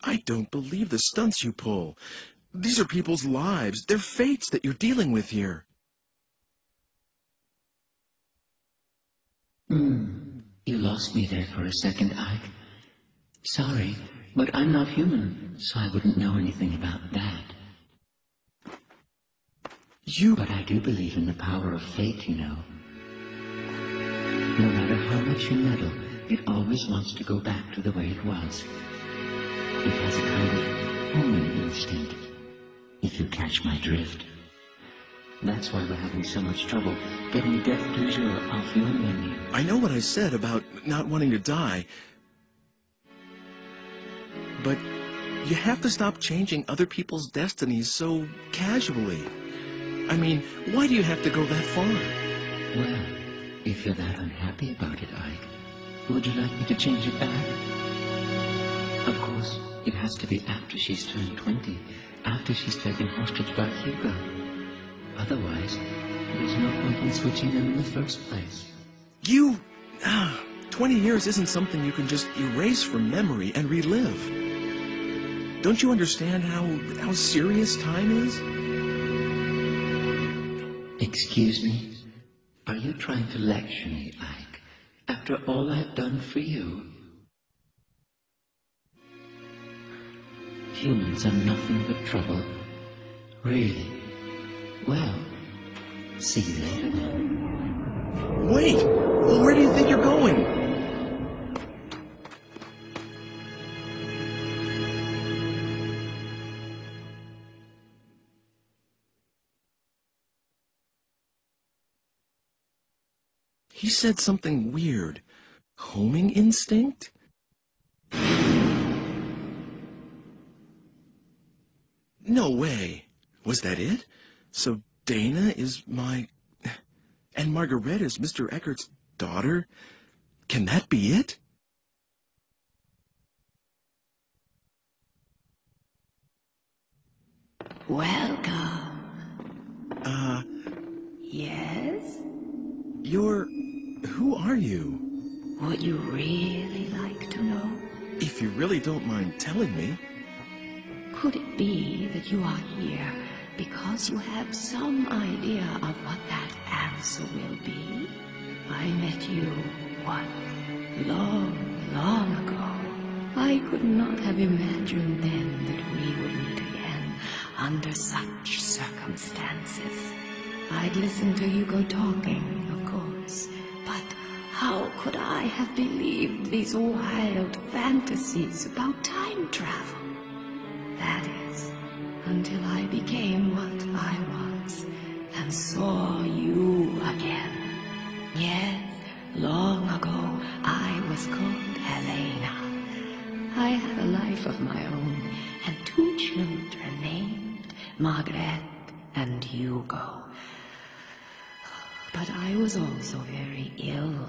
I don't believe the stunts you pull. These are people's lives. They're fates that you're dealing with here. You lost me there for a second, Ike. Sorry, but I'm not human, so I wouldn't know anything about that. But I do believe in the power of fate, you know. No matter how much you meddle, it always wants to go back to the way it was. It has a kind of homing instinct, if you catch my drift. That's why we're having so much trouble getting death du jour off your menu. I know what I said about not wanting to die. But you have to stop changing other people's destinies so casually. I mean, why do you have to go that far? Well, if you're that unhappy about it, Ike, would you like me to change it back? Of course, it has to be after she's turned 20, after she's taken hostage by Hugo. Otherwise, there's no point in switching them in the first place. 20 years isn't something you can just erase from memory and relive. Don't you understand how serious time is? Excuse me? Are you trying to lecture me, Ike? After all I've done for you? Humans are nothing but trouble. Really? Well, see you later then. Wait! Where do you think you're going? He said something weird. Homing instinct? No way. Was that it? So Dana is my... And Margaret is Mr. Eckert's daughter? Can that be it? Welcome. Yes? Who are you? Would you really like to know? If you really don't mind telling me. Could it be that you are here because you have some idea of what that answer will be? I met you, what, long ago. I could not have imagined then that we would meet again under such circumstances. I'd listened to Hugo talking, of course, but how could I have believed these wild fantasies about time travel? That is, until I became what I was and saw you again. Yes, long ago I was called Helena. I had a life of my own and 2 children named Margaret and Hugo. But I was also very ill.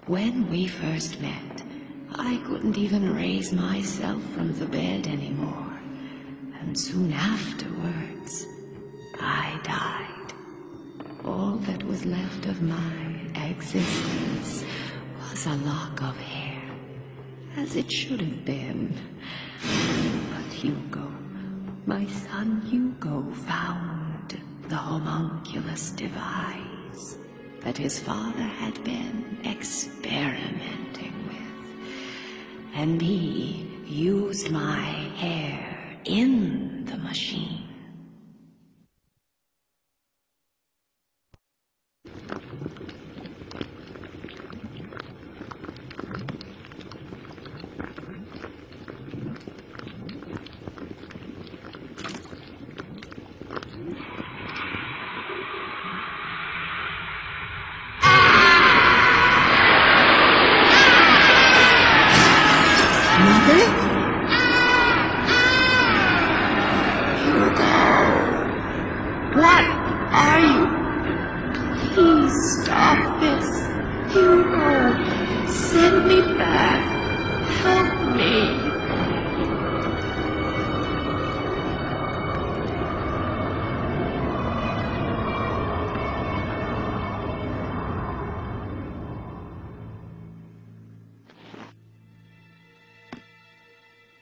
When we first met, I couldn't even raise myself from the bed anymore. And soon afterwards, I died. All that was left of my existence was a lock of hair, as it should have been. But Hugo, my son Hugo, found the homunculus device that his father had been experimenting with. And he used my hair in the machine.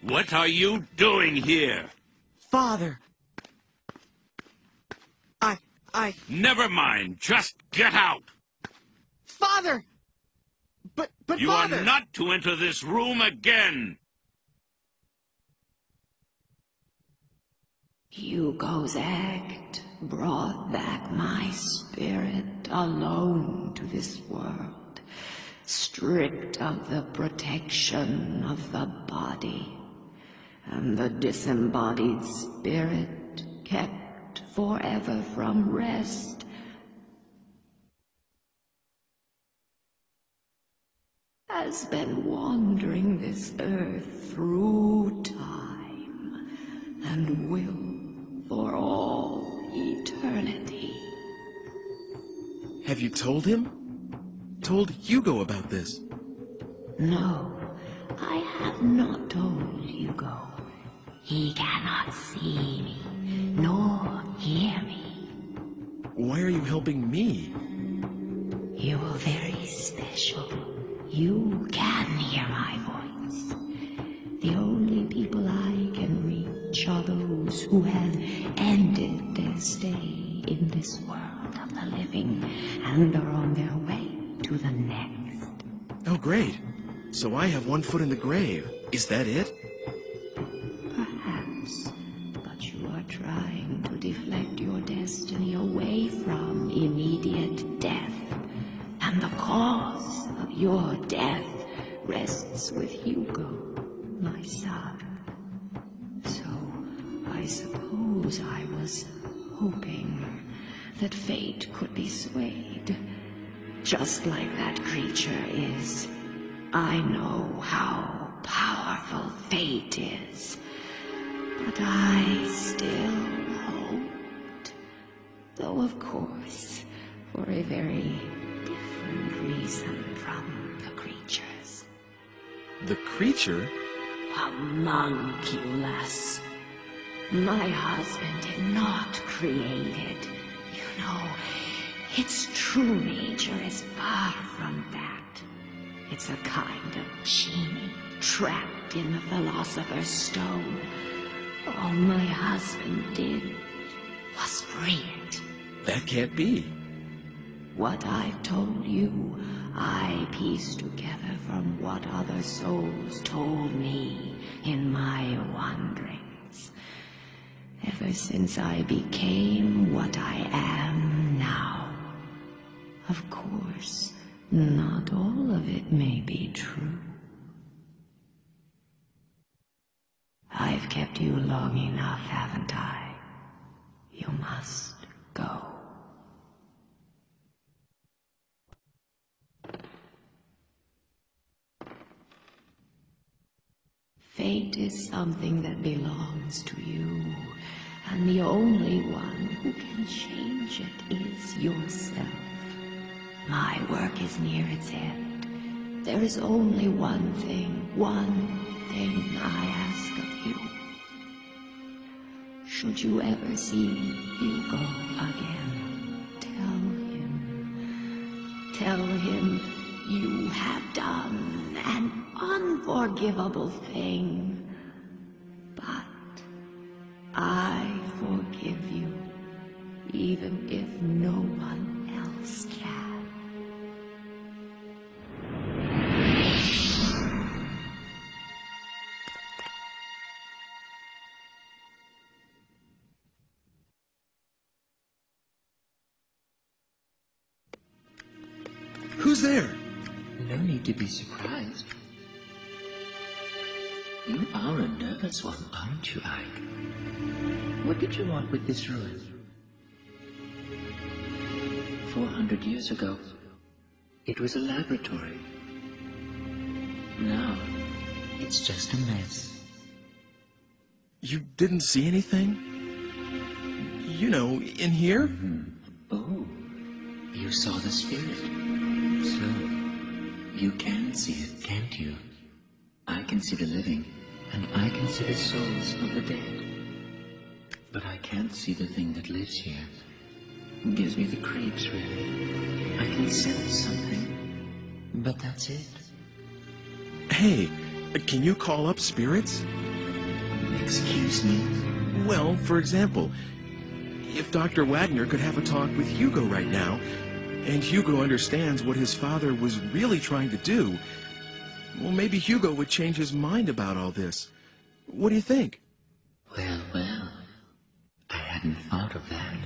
What are you doing here? Father! Never mind. Just get out. Father! But you Father! are not to enter this room again. Hugo's act brought back my spirit alone to this world, stripped of the protection of the body, and the disembodied spirit kept forever from rest. Has been wandering this earth through time, and will for all eternity. Have you told him? Told Hugo about this? No, I have not told Hugo. He cannot see me, nor hear me. Why are you helping me? You're very special. You can hear my voice. The only people I can reach are those who have ended their stay in this world of the living and are on their way to the next. Oh, great. So I have one foot in the grave. Is that it? Perhaps, but you are trying to deflect your destiny away from immediate death. And the cause of your death rests with Hugo, my son. So, I suppose I was hoping that fate could be swayed. Just like that creature is. I know how powerful fate is. But I still hoped. Though, of course, for a very different reason from the creatures. The creature? Homunculus. My husband did not create it. You know, its true nature is far from that. It's a kind of genie trapped in the Philosopher's Stone. All my husband did was free it. That can't be. What I've told you, I pieced together from what other souls told me in my wanderings. Ever since I became what I am now. Of course, not all of it may be true. I've kept you long enough, haven't I? You must go. Fate is something that belongs to you, and the only one who can change it is yourself. My work is near its end. There is only one thing I ask of you. Should you ever see Hugo again, tell him you have done an unforgivable thing, but I forgive you, even if no one else can. Who's there? No need to be surprised. You are a nervous one, aren't you, Ike? What did you want with this ruin? 400 years ago, it was a laboratory. Now, it's just a mess. You didn't see anything? You know, in here? Oh, you saw the spirit. So, you can see it, can't you? I can see the living, and I can see the souls of the dead. But I can't see the thing that lives here. It gives me the creeps, really. I can sense something, but that's it. Hey, can you call up spirits? Excuse me? Well, for example, if Dr. Wagner could have a talk with Hugo right now, and Hugo understands what his father was really trying to do, well, maybe Hugo would change his mind about all this. What do you think? Well, I hadn't thought of that.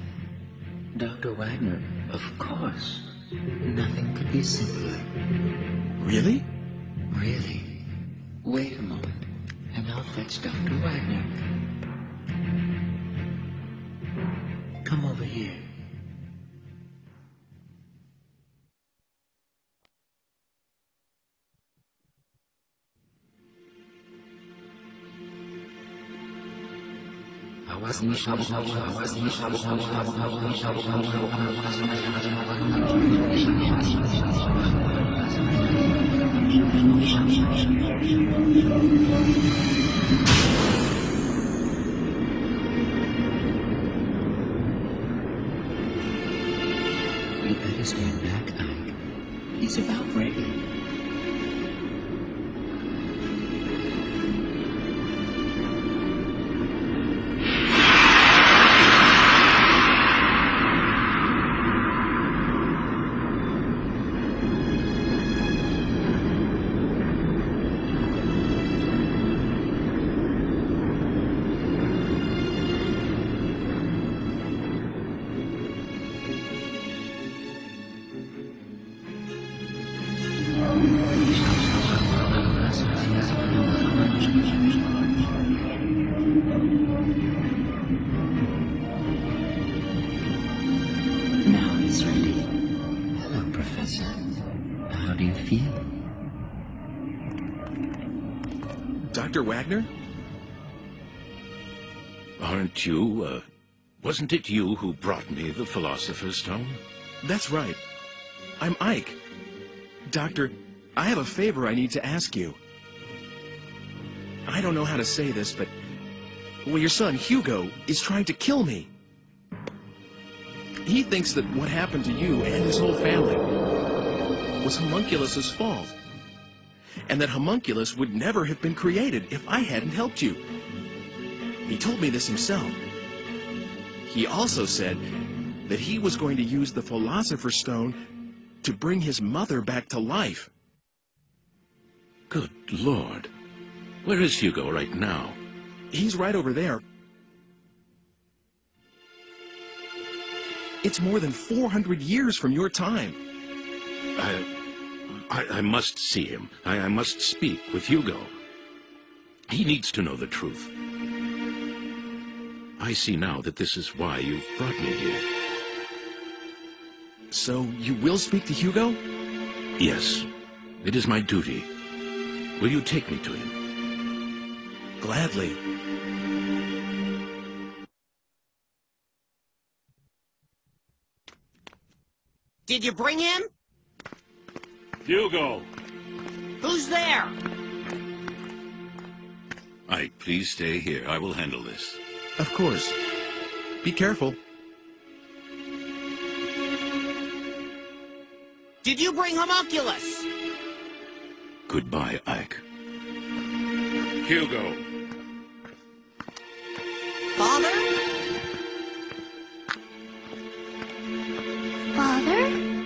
Dr. Wagner, of course. Nothing could be simpler. Really? Really. Wait a moment, and I'll fetch Dr. Wagner. Come over here. You better stand back, Ike. He's about ready. Now he's ready. Hello, Professor. How do you feel? Dr. Wagner? Aren't you, wasn't it you who brought me the Philosopher's Stone? That's right. I'm Ike. Doctor, I have a favor I need to ask you. I don't know how to say this, but... well, your son, Hugo, is trying to kill me. He thinks that what happened to you and his whole family was Homunculus's fault. And that Homunculus would never have been created if I hadn't helped you. He told me this himself. He also said that he was going to use the Philosopher's Stone to bring his mother back to life. Good Lord. Where is Hugo right now? He's right over there. It's more than 400 years from your time. I must see him. I must speak with Hugo. He needs to know the truth. I see now that this is why you've brought me here. So, you will speak to Hugo? Yes. It is my duty. Will you take me to him? Gladly. Did you bring him? Hugo! Who's there? Ike, please stay here. I will handle this. Of course. Be careful. Did you bring Homunculus? Goodbye, Ike. Hugo! Father? Father?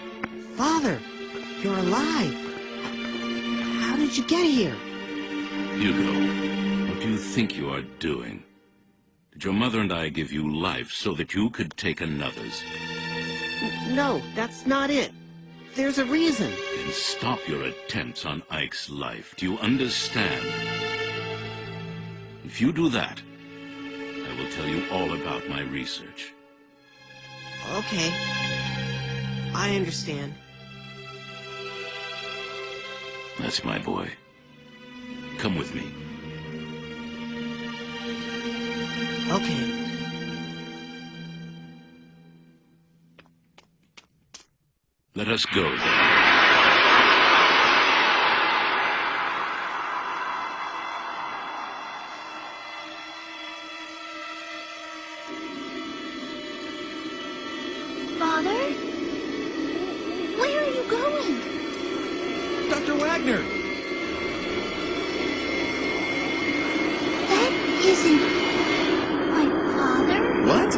Father, you're alive. How did you get here? Hugo, what do you think you are doing? Did your mother and I give you life so that you could take another's? No, that's not it. There's a reason. Then stop your attempts on Ike's life. Do you understand? If you do that, I will tell you all about my research. Okay. I understand. That's my boy. Come with me. Okay. Let us go. Father? Where are you going? Dr. Wagner! That isn't my father. What?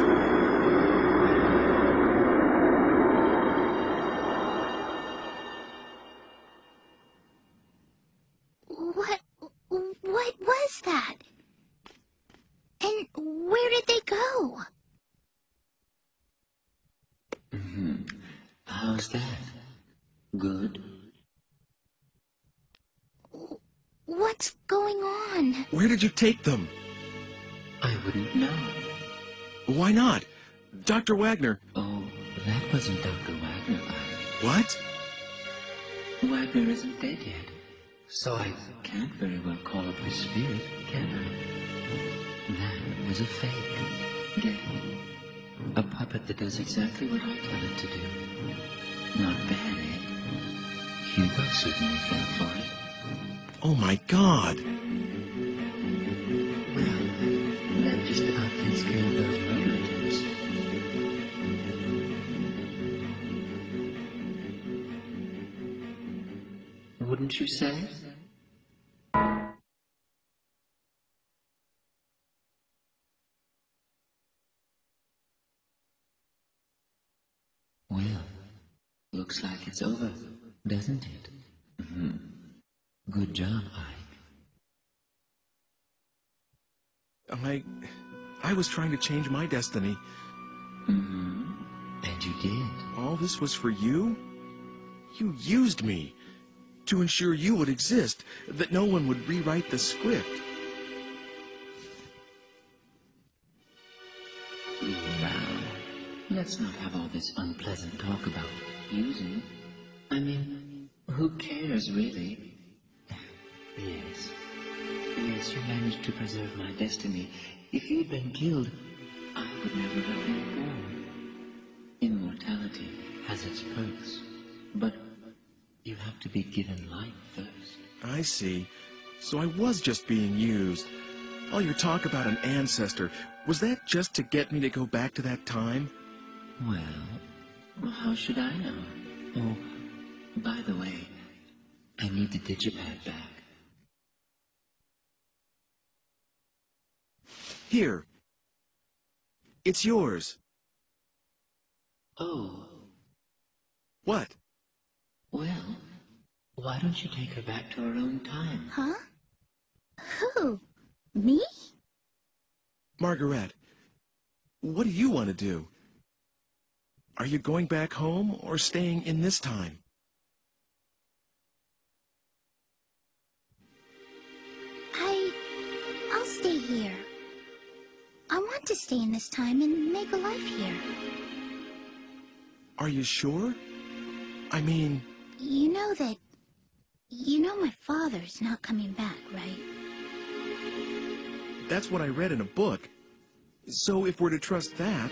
What was that? And where did they go? How's that? Good? What's going on? Where did you take them? I wouldn't know. Why not? Dr. Wagner. Oh, that wasn't Dr. Wagner, What? Wagner isn't dead yet. So I can't very well call up his spirit, can I? That was a fake. Game. A puppet that does exactly what I tell it to do. Not bad, eh? Hugo certainly fell for it. Oh my God! Well, that just about takes care of those murder attempts. Wouldn't you say? Well, looks like it's over, doesn't it? Good job, Ike. I was trying to change my destiny. And you did. All this was for you? You used me to ensure you would exist, that no one would rewrite the script. Now, let's not have all this unpleasant talk about using. I mean, who cares, really? Yes. Yes, you managed to preserve my destiny. If you'd been killed, I would never have been born. Immortality has its perks, but you have to be given life first. I see. So I was just being used. All your talk about an ancestor, was that just to get me to go back to that time? Well, how should I know? Oh, by the way, I need the digipad back. Here. It's yours. Oh. What? Well, why don't you take her back to her own time? Huh? Who? Me? Margaret, what do you want to do? Are you going back home or staying in this time? I'll stay here. I want to stay in this time and make a life here. Are you sure? I mean... You know my father's not coming back, right? That's what I read in a book. So if we're to trust that...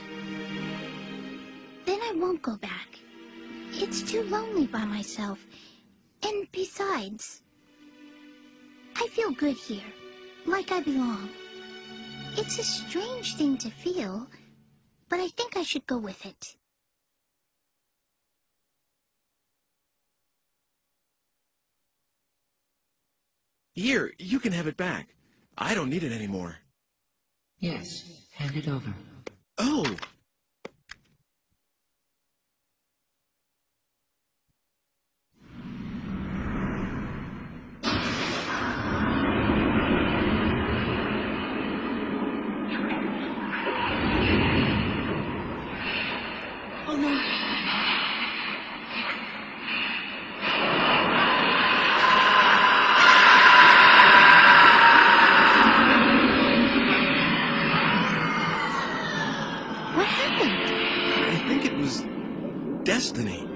Then I won't go back. It's too lonely by myself. And besides, I feel good here, like I belong. It's a strange thing to feel, but I think I should go with it. Here, you can have it back. I don't need it anymore. Yes, hand it over. Oh! Oh no. What happened? I think it was... destiny.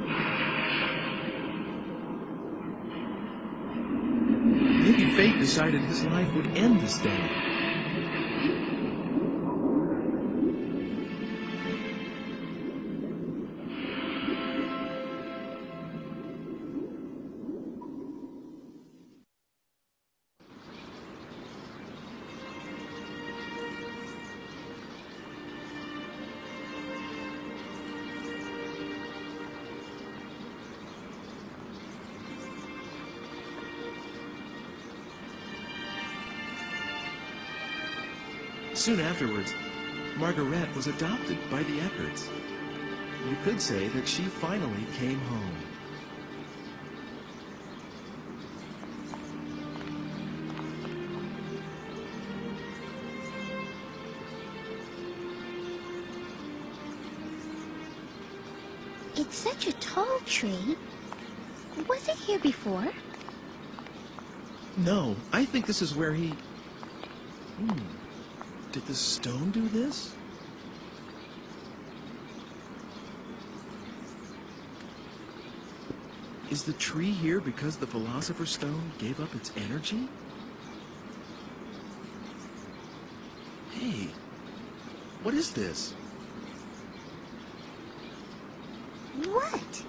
Maybe fate decided his life would end this day. Soon afterwards, Margaret was adopted by the Eckarts. You could say that she finally came home. It's such a tall tree. Was it here before? No, I think this is where he... Did the stone do this? Is the tree here because the Philosopher's Stone gave up its energy? Hey, what is this? What?